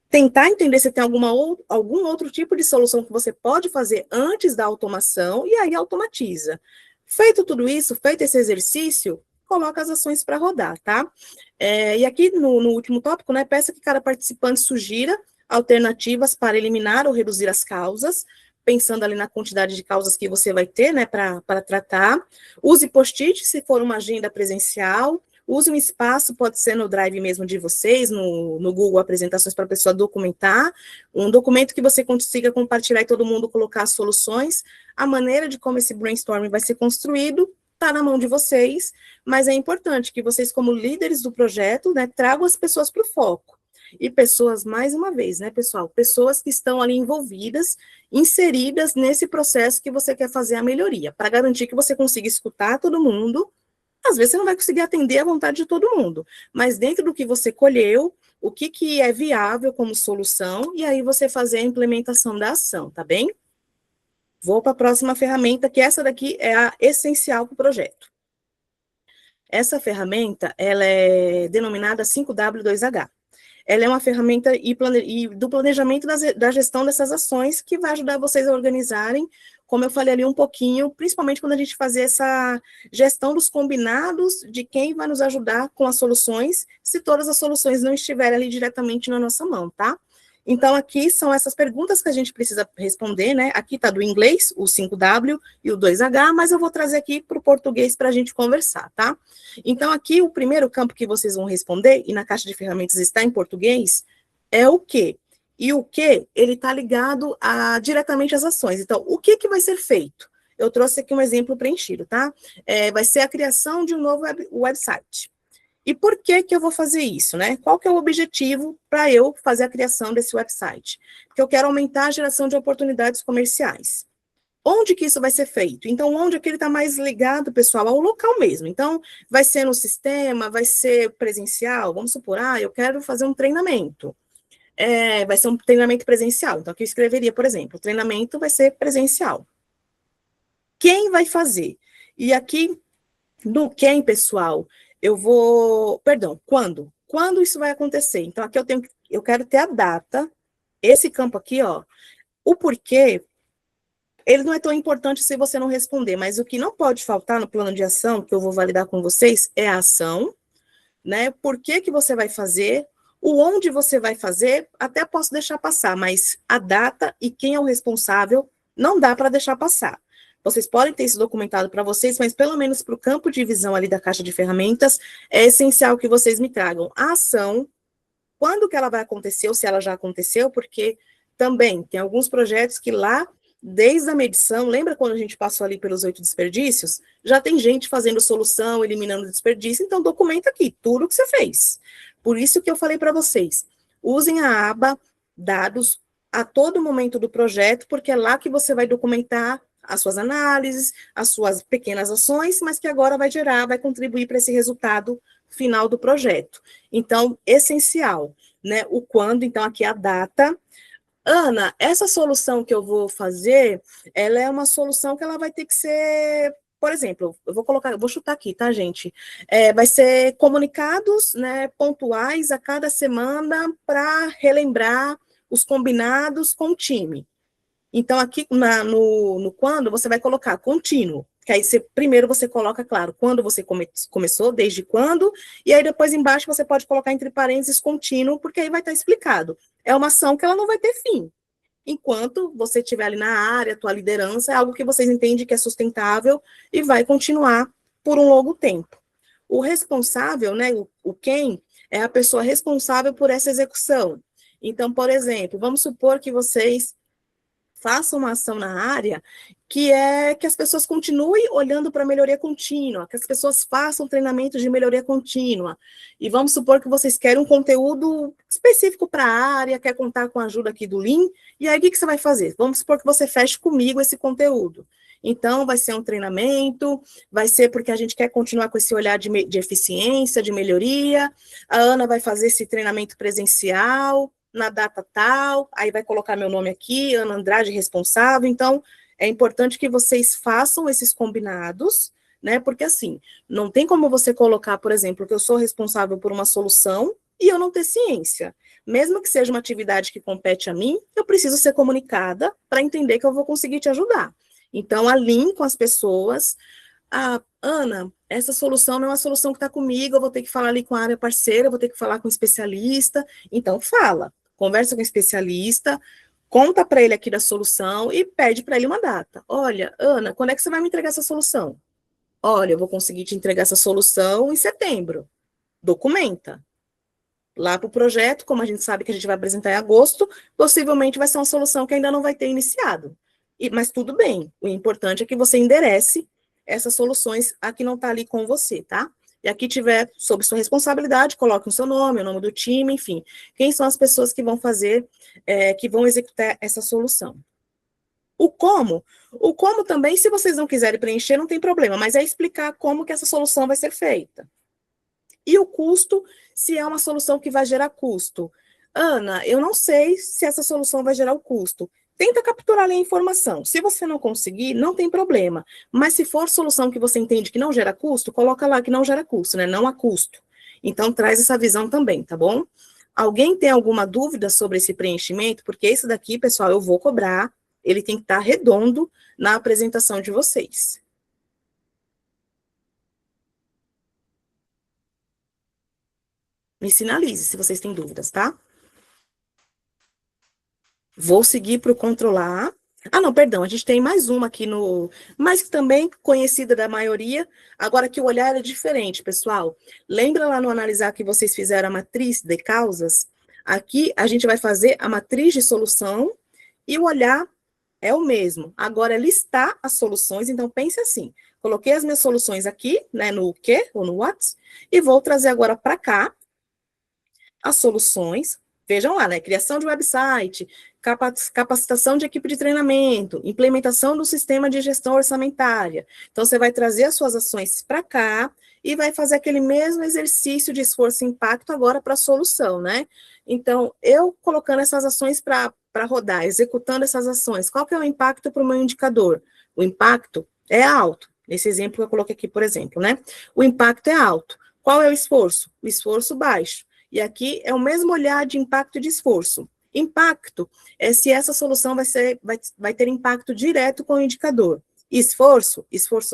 A: tentar entender se tem algum outro tipo de solução que você pode fazer antes da automação, e aí automatiza. Feito tudo isso, feito esse exercício, coloca as ações para rodar, tá? E aqui no último tópico, né, peça que cada participante sugira alternativas para eliminar ou reduzir as causas, pensando ali na quantidade de causas que você vai ter, né, para tratar. Use post-it se for uma agenda presencial. Use um espaço, pode ser no Drive mesmo de vocês, no Google Apresentações, para a pessoa documentar. Um documento que você consiga compartilhar e todo mundo colocar as soluções. A maneira de como esse brainstorming vai ser construído está na mão de vocês, mas é importante que vocês, como líderes do projeto, né, tragam as pessoas para o foco. E pessoas, mais uma vez, né, pessoal, pessoas que estão ali envolvidas, inseridas nesse processo que você quer fazer a melhoria, para garantir que você consiga escutar todo mundo. Às vezes você não vai conseguir atender à vontade de todo mundo, mas dentro do que você colheu, o que é viável como solução, e aí você fazer a implementação da ação, tá bem? Vou para a próxima ferramenta, que essa daqui é a essencial para o projeto. Essa ferramenta, ela é denominada 5W2H. Ela é uma ferramenta do planejamento da gestão dessas ações, que vai ajudar vocês a organizarem, como eu falei ali um pouquinho, principalmente quando a gente fazer essa gestão dos combinados de quem vai nos ajudar com as soluções, se todas as soluções não estiverem ali diretamente na nossa mão, tá? Então, aqui são essas perguntas que a gente precisa responder, né? Aqui está do inglês, o 5W e o 2H, mas eu vou trazer aqui para o português para a gente conversar, tá? Então, aqui o primeiro campo que vocês vão responder, e na caixa de ferramentas está em português, é o quê? E o quê? Ele está ligado diretamente às ações. Então, o que vai ser feito? Eu trouxe aqui um exemplo preenchido, tá? Vai ser a criação de um novo website. E por que eu vou fazer isso, né? Qual que é o objetivo para eu fazer a criação desse website? Porque eu quero aumentar a geração de oportunidades comerciais. Onde que isso vai ser feito? Então, onde é que ele está mais ligado, pessoal, ao local mesmo? Então, vai ser no sistema, vai ser presencial? Vamos supor, eu quero fazer um treinamento. Vai ser um treinamento presencial. Então, aqui eu escreveria, por exemplo, o treinamento vai ser presencial. Quem vai fazer? E aqui, no quem, pessoal, quando? Quando isso vai acontecer? Então, aqui eu quero ter a data, esse campo aqui, ó, o porquê, ele não é tão importante se você não responder, mas o que não pode faltar no plano de ação, que eu vou validar com vocês, é a ação, né, por que você vai fazer, o onde você vai fazer, até posso deixar passar, mas a data e quem é o responsável, não dá para deixar passar. Vocês podem ter isso documentado para vocês, mas pelo menos para o campo de visão ali da caixa de ferramentas, é essencial que vocês me tragam a ação, quando que ela vai acontecer, ou se ela já aconteceu, porque também tem alguns projetos que lá, desde a medição, lembra quando a gente passou ali pelos 8 desperdícios? Já tem gente fazendo solução, eliminando desperdício, então documenta aqui tudo que você fez. Por isso que eu falei para vocês, usem a aba dados a todo momento do projeto, porque é lá que você vai documentar as suas análises, as suas pequenas ações, mas que agora vai contribuir para esse resultado final do projeto. Então, essencial, né? O quando, então, aqui a data. Ana, essa solução que eu vou fazer, ela é uma solução que ela vai ter que ser, por exemplo, eu vou chutar aqui, tá, gente? Vai ser comunicados, né, pontuais a cada semana para relembrar os combinados com o time. Então, aqui no quando, você vai colocar contínuo, que aí primeiro você coloca, claro, quando você começou, desde quando, e aí depois embaixo você pode colocar entre parênteses contínuo, porque aí vai estar explicado. É uma ação que ela não vai ter fim. Enquanto você estiver ali na área, a tua liderança, é algo que vocês entendem que é sustentável e vai continuar por um longo tempo. O responsável, né, o quem, é a pessoa responsável por essa execução. Então, por exemplo, vamos supor que vocês façam uma ação na área que é que as pessoas continuem olhando para a melhoria contínua, que as pessoas façam treinamento de melhoria contínua. E vamos supor que vocês querem um conteúdo específico para a área, quer contar com a ajuda aqui do Lean, e aí o que você vai fazer? Vamos supor que você feche comigo esse conteúdo. Então, vai ser um treinamento, vai ser porque a gente quer continuar com esse olhar de eficiência, de melhoria, a Ana vai fazer esse treinamento presencial, na data tal, aí vai colocar meu nome aqui, Ana Andrade, responsável. Então, é importante que vocês façam esses combinados, né, porque assim, não tem como você colocar, por exemplo, que eu sou responsável por uma solução e eu não ter ciência, mesmo que seja uma atividade que compete a mim, eu preciso ser comunicada para entender que eu vou conseguir te ajudar. Então, alinhe com as pessoas. Ana, essa solução não é uma solução que está comigo, eu vou ter que falar ali com a área parceira, eu vou ter que falar com o especialista. Então, fala, conversa com o especialista, conta para ele aqui da solução e pede para ele uma data. Olha, Ana, quando é que você vai me entregar essa solução? Olha, eu vou conseguir te entregar essa solução em setembro. Documenta. Lá para o projeto, como a gente sabe que a gente vai apresentar em agosto, possivelmente vai ser uma solução que ainda não vai ter iniciado. Mas tudo bem, o importante é que você enderece essas soluções a que não está ali com você, tá? E aqui tiver sob sua responsabilidade, coloque o seu nome, o nome do time, enfim. Quem são as pessoas que vão fazer, que vão executar essa solução? O como também, se vocês não quiserem preencher, não tem problema, mas é explicar como que essa solução vai ser feita. E o custo, se é uma solução que vai gerar custo. Ana, eu não sei se essa solução vai gerar o custo. Tenta capturar ali a informação. Se você não conseguir, não tem problema. Mas se for solução que você entende que não gera custo, coloca lá que não gera custo, né? Não há custo. Então, traz essa visão também, tá bom? Alguém tem alguma dúvida sobre esse preenchimento? Porque esse daqui, pessoal, eu vou cobrar. Ele tem que estar redondo na apresentação de vocês. Me sinalize se vocês têm dúvidas, tá? Vou seguir para o controlar. Não, perdão, a gente tem mais uma aqui mas também conhecida da maioria, agora que o olhar é diferente, pessoal. Lembra lá no analisar que vocês fizeram a matriz de causas? Aqui a gente vai fazer a matriz de solução e o olhar é o mesmo. Agora é listar as soluções, então pense assim, coloquei as minhas soluções aqui, né, no que ou no what, e vou trazer agora para cá as soluções. Vejam lá, né? Criação de website, capacitação de equipe de treinamento, implementação do sistema de gestão orçamentária. Então, você vai trazer as suas ações para cá e vai fazer aquele mesmo exercício de esforço e impacto agora para a solução, né? Então, eu colocando essas ações para rodar, executando essas ações, qual que é o impacto para o meu indicador? O impacto é alto. Nesse exemplo que eu coloquei aqui, por exemplo, né? O impacto é alto. Qual é o esforço? O esforço baixo. E aqui é o mesmo olhar de impacto e de esforço. Impacto é se essa solução vai ter impacto direto com o indicador. Esforço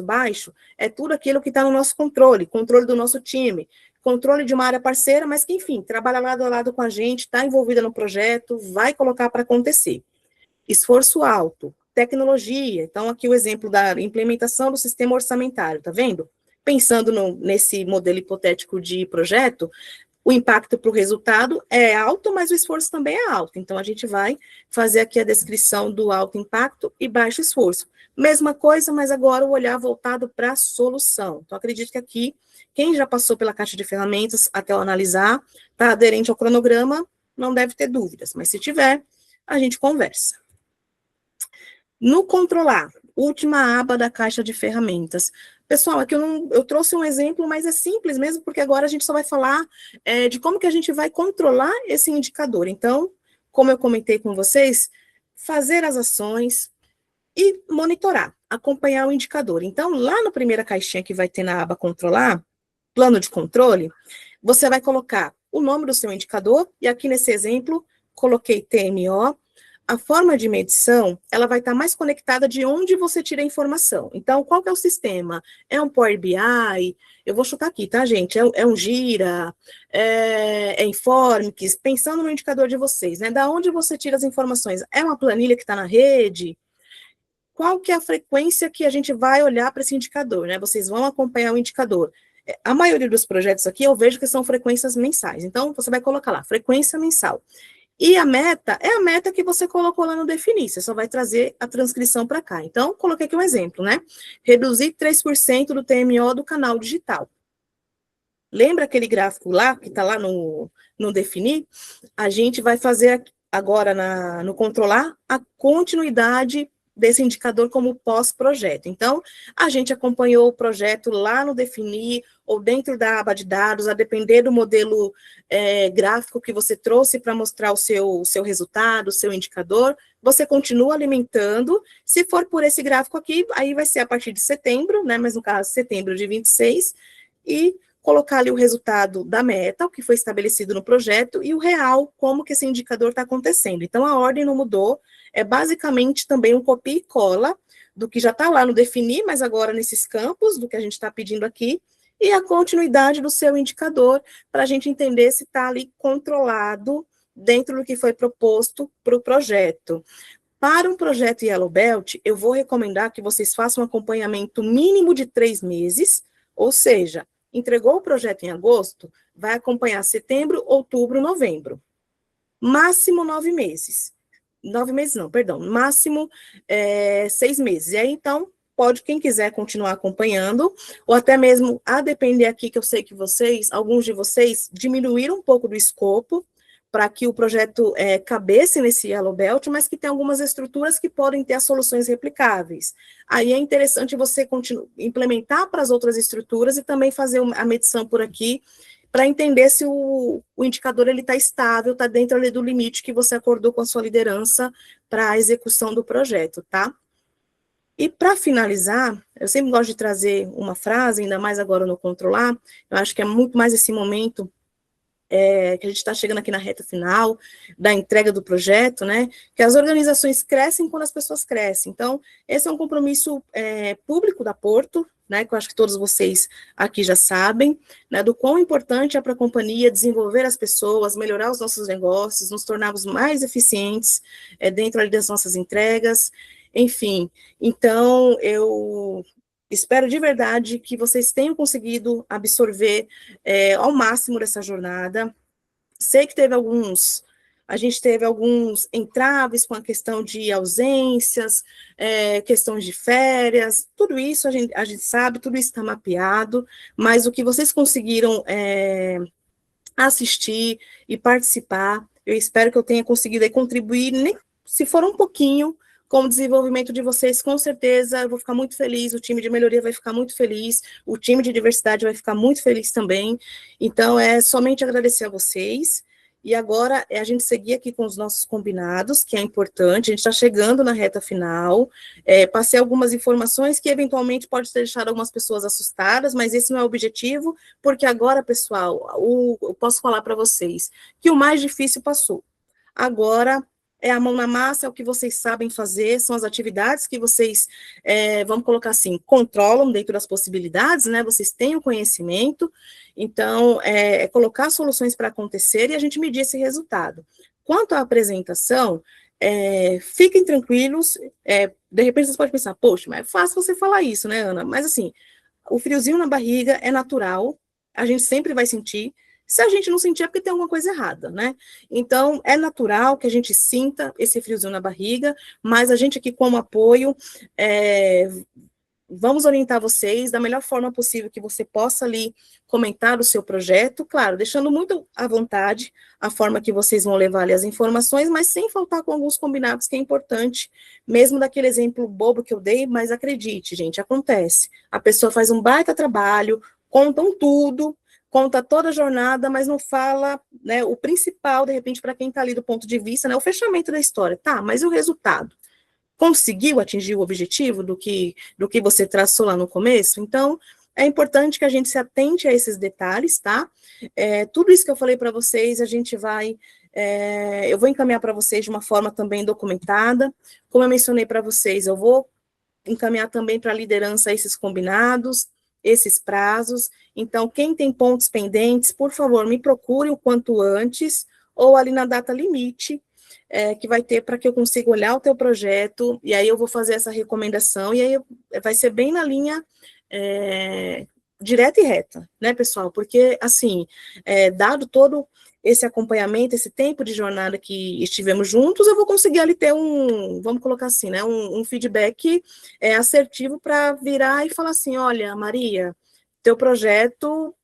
A: baixo, é tudo aquilo que está no nosso controle do nosso time, controle de uma área parceira, mas que, enfim, trabalha lado a lado com a gente, está envolvida no projeto, vai colocar para acontecer. Esforço alto, tecnologia, então aqui o exemplo da implementação do sistema orçamentário, tá vendo? Pensando nesse modelo hipotético de projeto, o impacto para o resultado é alto, mas o esforço também é alto. Então, a gente vai fazer aqui a descrição do alto impacto e baixo esforço. Mesma coisa, mas agora o olhar voltado para a solução. Então, acredito que aqui, quem já passou pela caixa de ferramentas até eu analisar, está aderente ao cronograma, não deve ter dúvidas. Mas se tiver, a gente conversa. No controlar, última aba da caixa de ferramentas. Pessoal, aqui eu trouxe um exemplo, mas é simples mesmo, porque agora a gente só vai falar de como que a gente vai controlar esse indicador. Então, como eu comentei com vocês, fazer as ações e monitorar, acompanhar o indicador. Então, lá na primeira caixinha que vai ter na aba controlar, plano de controle, você vai colocar o nome do seu indicador, e aqui nesse exemplo, coloquei TMO. A forma de medição, ela vai estar mais conectada de onde você tira a informação. Então, qual que é o sistema? É um Power BI? Eu vou chutar aqui, tá, gente? É um Gira? É Informix? Pensando no indicador de vocês, né? Da onde você tira as informações? É uma planilha que está na rede? Qual que é a frequência que a gente vai olhar para esse indicador, né? Vocês vão acompanhar o indicador. A maioria dos projetos aqui, eu vejo que são frequências mensais. Então, você vai colocar lá, frequência mensal. E a meta é a meta que você colocou lá no definir, você só vai trazer a transcrição para cá. Então, coloquei aqui um exemplo, né? Reduzir 3% do TMO do canal digital. Lembra aquele gráfico lá, que está lá no definir? A gente vai fazer agora no controlar a continuidade desse indicador como pós-projeto. Então, a gente acompanhou o projeto lá no definir, ou dentro da aba de dados, a depender do modelo gráfico que você trouxe para mostrar o seu resultado, o seu indicador, você continua alimentando. Se for por esse gráfico aqui, aí vai ser a partir de setembro, né, mas no caso, setembro de 26, e colocar ali o resultado da meta, o que foi estabelecido no projeto, e o real, como que esse indicador está acontecendo. Então, a ordem não mudou, é basicamente também um copia e cola do que já está lá no definir, mas agora nesses campos, do que a gente está pedindo aqui, e a continuidade do seu indicador, para a gente entender se está ali controlado dentro do que foi proposto para o projeto. Para um projeto Yellow Belt, eu vou recomendar que vocês façam um acompanhamento mínimo de 3 meses, ou seja, entregou o projeto em agosto, vai acompanhar setembro, outubro, novembro. Máximo 9 meses. 9 meses não, perdão, máximo 6 meses. E aí, então, pode, quem quiser continuar acompanhando, ou até mesmo, a depender aqui, que eu sei que vocês, alguns de vocês, diminuíram um pouco do escopo, para que o projeto cabesse nesse Yellow Belt, mas que tem algumas estruturas que podem ter as soluções replicáveis. Aí é interessante você implementar para as outras estruturas e também fazer a medição por aqui, para entender se o indicador está estável, está dentro ali do limite que você acordou com a sua liderança para a execução do projeto, tá? E para finalizar, eu sempre gosto de trazer uma frase, ainda mais agora no Controlar, eu acho que é muito mais esse momento que a gente está chegando aqui na reta final da entrega do projeto, né, que as organizações crescem quando as pessoas crescem. Então, esse é um compromisso público da Porto, né, que eu acho que todos vocês aqui já sabem, né, do quão importante é para a companhia desenvolver as pessoas, melhorar os nossos negócios, nos tornarmos mais eficientes dentro ali das nossas entregas, enfim. Então, eu espero de verdade que vocês tenham conseguido absorver ao máximo dessa jornada. Sei que a gente teve alguns entraves com a questão de ausências, questões de férias, tudo isso a gente sabe, tudo isso está mapeado, mas o que vocês conseguiram assistir e participar, eu espero que eu tenha conseguido contribuir, nem se for um pouquinho, com o desenvolvimento de vocês, com certeza, eu vou ficar muito feliz, o time de melhoria vai ficar muito feliz, o time de diversidade vai ficar muito feliz também, então é somente agradecer a vocês, e agora é a gente seguir aqui com os nossos combinados, que é importante, a gente está chegando na reta final, passei algumas informações que eventualmente pode ter deixado algumas pessoas assustadas, mas esse não é o objetivo, porque agora, pessoal, eu posso falar para vocês que o mais difícil passou, agora é a mão na massa, é o que vocês sabem fazer, são as atividades que vocês, vamos colocar assim, controlam dentro das possibilidades, né, vocês têm o conhecimento, então, é colocar soluções para acontecer e a gente medir esse resultado. Quanto à apresentação, fiquem tranquilos, de repente vocês podem pensar, poxa, mas é fácil você falar isso, né, Ana? Mas assim, o friozinho na barriga é natural, a gente sempre vai sentir. Se a gente não sentir, é porque tem alguma coisa errada, né? Então, é natural que a gente sinta esse friozinho na barriga, mas a gente aqui, como apoio, vamos orientar vocês da melhor forma possível que você possa ali comentar o seu projeto, claro, deixando muito à vontade a forma que vocês vão levar ali as informações, mas sem faltar com alguns combinados que é importante, mesmo daquele exemplo bobo que eu dei, mas acredite, gente, acontece. A pessoa faz um baita trabalho, contam tudo, conta toda a jornada, mas não fala, né, o principal, de repente, para quem está ali do ponto de vista, né, o fechamento da história. Tá, mas e o resultado? Conseguiu atingir o objetivo do que você traçou lá no começo? Então, é importante que a gente se atente a esses detalhes, tá? Tudo isso que eu falei para vocês, a gente vai... eu vou encaminhar para vocês de uma forma também documentada. Como eu mencionei para vocês, eu vou encaminhar também para a liderança esses combinados, esses prazos. Então, quem tem pontos pendentes, por favor, me procure o quanto antes, ou ali na data limite, que vai ter para que eu consiga olhar o teu projeto, e aí eu vou fazer essa recomendação, e aí vai ser bem na linha direta e reta, né, pessoal? Porque, assim, dado todo esse acompanhamento, esse tempo de jornada que estivemos juntos, eu vou conseguir ali ter vamos colocar assim, né, um feedback assertivo para virar e falar assim, olha, Maria, teu projeto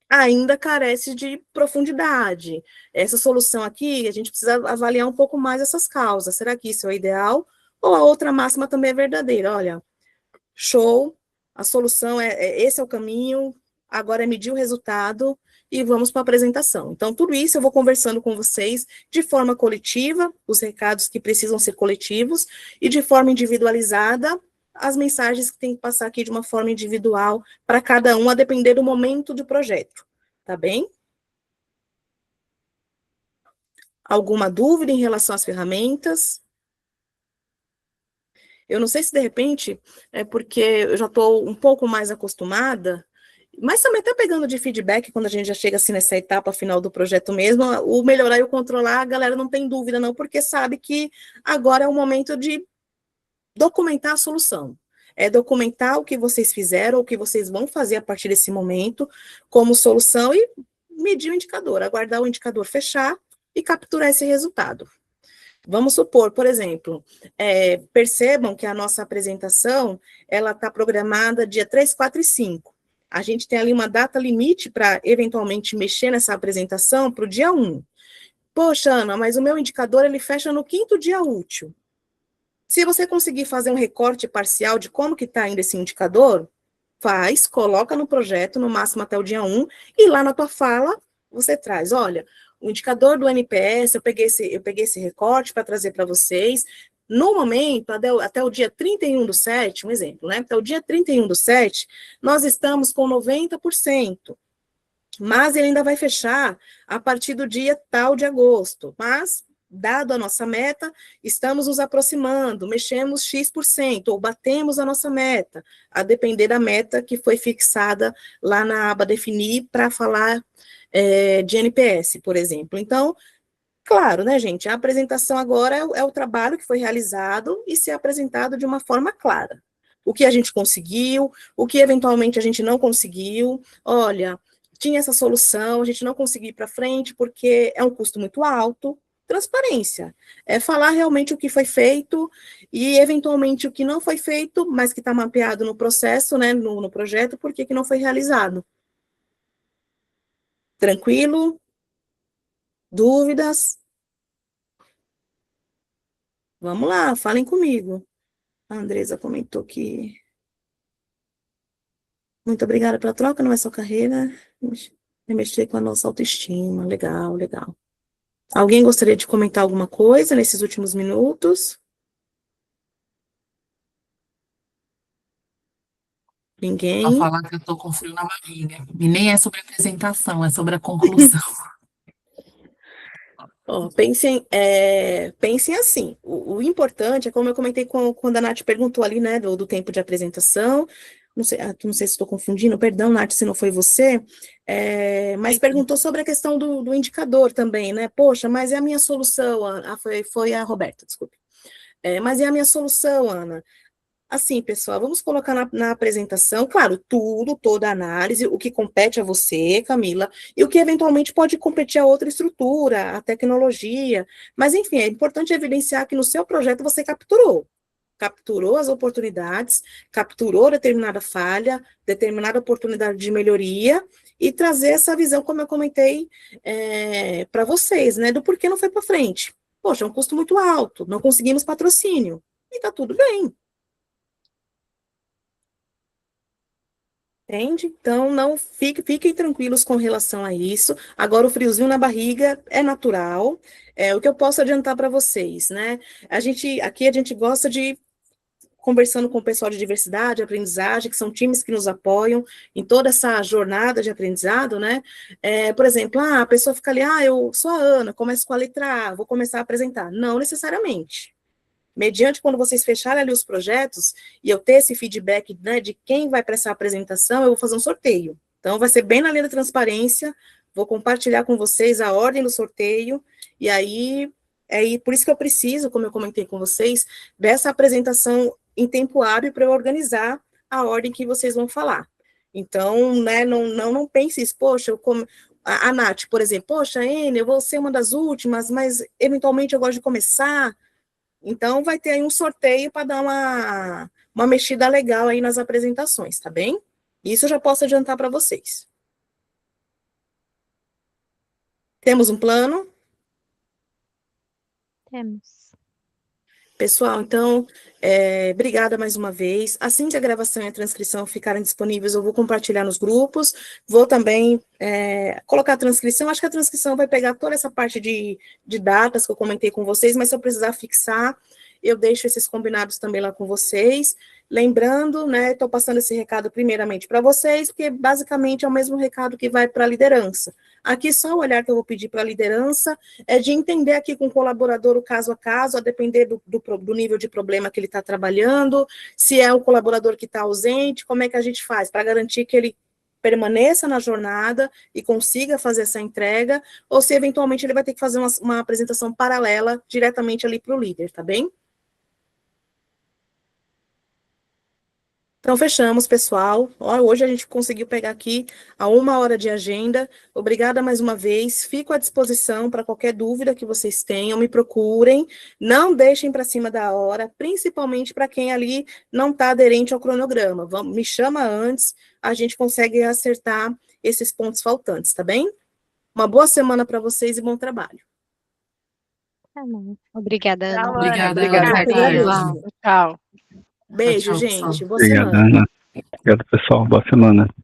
A: ainda carece de profundidade. Essa solução aqui, a gente precisa avaliar um pouco mais essas causas. Será que isso é o ideal? Ou a outra máxima também é verdadeira? Olha, show, a solução esse é o caminho, agora é medir o resultado e vamos para a apresentação. Então, tudo isso eu vou conversando com vocês de forma coletiva, os recados que precisam ser coletivos, e de forma individualizada, as mensagens que tem que passar aqui de uma forma individual para cada um, a depender do momento do projeto, tá bem? Alguma dúvida em relação às ferramentas? Eu não sei se, de repente, é porque eu já estou um pouco mais acostumada, mas também está pegando de feedback quando a gente já chega assim nessa etapa final do projeto mesmo, o melhorar e o controlar, a galera não tem dúvida não, porque sabe que agora é o momento de documentar a solução. É documentar o que vocês fizeram, o que vocês vão fazer a partir desse momento como solução e medir o indicador, aguardar o indicador fechar e capturar esse resultado. Vamos supor, por exemplo, percebam que a nossa apresentação, ela está programada dia 3, 4 e 5. A gente tem ali uma data limite para, eventualmente, mexer nessa apresentação para o dia 1. Poxa, Ana, mas o meu indicador, ele fecha no 5º dia útil. Se você conseguir fazer um recorte parcial de como que está ainda esse indicador, faz, coloca no projeto, no máximo até o dia 1, e lá na tua fala, você traz, olha, o indicador do NPS, eu peguei esse recorte para trazer para vocês. No momento, até o dia 31/7, um exemplo, né? Até o dia 31/7, nós estamos com 90%, mas ele ainda vai fechar a partir do dia tal de agosto. Mas, dado a nossa meta, estamos nos aproximando, mexemos X%, ou batemos a nossa meta, a depender da meta que foi fixada lá na aba definir para falar de NPS, por exemplo. Então, claro, né, gente, a apresentação agora é o trabalho que foi realizado e ser apresentado de uma forma clara. O que a gente conseguiu, o que eventualmente a gente não conseguiu, olha, tinha essa solução, a gente não conseguiu ir para frente porque é um custo muito alto. Transparência, é falar realmente o que foi feito e, eventualmente, o que não foi feito, mas que está mapeado no processo, né, no projeto, por que não foi realizado. Tranquilo? Dúvidas? Vamos lá, falem comigo. A Andresa comentou que... Muito obrigada pela troca, não é só carreira. Mexer com a nossa autoestima. Legal, legal. Alguém gostaria de comentar alguma coisa nesses últimos minutos? Ninguém?
F: Vou falar que eu tô com frio na barriga. E nem é sobre a apresentação, é sobre a conclusão.
A: Pensem assim, o importante é como eu comentei quando a Nath perguntou ali, né, do tempo de apresentação, não sei se estou confundindo, perdão, Nath, se não foi você, mas perguntou sobre a questão do indicador também, né, poxa, mas é a minha solução, foi a Roberta, desculpe, mas é a minha solução, Ana. Assim, pessoal, vamos colocar na apresentação, claro, toda a análise, o que compete a você, Camila, e o que eventualmente pode competir a outra estrutura, a tecnologia, mas enfim, é importante evidenciar que no seu projeto você capturou as oportunidades, capturou determinada falha, determinada oportunidade de melhoria, e trazer essa visão, como eu comentei, para vocês, né, do porquê não foi para frente. Poxa, é um custo muito alto, não conseguimos patrocínio, e tá tudo bem. Entende? Então, não fiquem tranquilos com relação a isso. Agora, o friozinho na barriga é natural. O que eu posso adiantar para vocês, né? Aqui a gente gosta de conversando com o pessoal de diversidade, aprendizagem, que são times que nos apoiam em toda essa jornada de aprendizado, né? Por exemplo, a pessoa fica ali, eu sou a Ana, começo com a letra A, vou começar a apresentar. Não necessariamente. Mediante quando vocês fecharem ali os projetos, e eu ter esse feedback, né, de quem vai para essa apresentação, eu vou fazer um sorteio. Então, vai ser bem na linha da transparência, vou compartilhar com vocês a ordem do sorteio, e aí, por isso que eu preciso, como eu comentei com vocês, dessa apresentação em tempo hábil para eu organizar a ordem que vocês vão falar. Então, né, não pense isso, poxa, a Nath, por exemplo, poxa, Ene, eu vou ser uma das últimas, mas eventualmente eu gosto de começar. Então, vai ter aí um sorteio para dar uma mexida legal aí nas apresentações, tá bem? Isso eu já posso adiantar para vocês. Temos um plano?
B: Temos.
A: Pessoal, então, obrigada mais uma vez. Assim que a gravação e a transcrição ficarem disponíveis, eu vou compartilhar nos grupos, vou também colocar a transcrição. Acho que a transcrição vai pegar toda essa parte de datas que eu comentei com vocês, mas se eu precisar fixar, eu deixo esses combinados também lá com vocês. Lembrando, né, estou passando esse recado primeiramente para vocês, porque basicamente é o mesmo recado que vai para a liderança. Aqui só o olhar que eu vou pedir para a liderança é de entender aqui com o colaborador o caso a caso, a depender do nível de problema que ele está trabalhando, se é o colaborador que está ausente, como é que a gente faz para garantir que ele permaneça na jornada e consiga fazer essa entrega, ou se eventualmente ele vai ter que fazer uma apresentação paralela diretamente ali para o líder, tá bem? Então, fechamos, pessoal. Hoje a gente conseguiu pegar aqui a 1 hora de agenda. Obrigada mais uma vez. Fico à disposição para qualquer dúvida que vocês tenham. Me procurem. Não deixem para cima da hora, principalmente para quem ali não está aderente ao cronograma. Me chama antes, a gente consegue acertar esses pontos faltantes, tá bem? Uma boa semana para vocês e bom trabalho.
C: Tá bom. Obrigada, Ana.
B: Tchau, Ana.
F: Obrigada,
A: Obrigada,
F: Ana.
A: eu agradeço.
C: Tchau. Tchau.
A: Beijo,
F: Tchau,
A: gente.
F: pessoal.
A: Boa
G: Obrigado,
A: semana.
G: Ana. Obrigado, pessoal. Boa semana.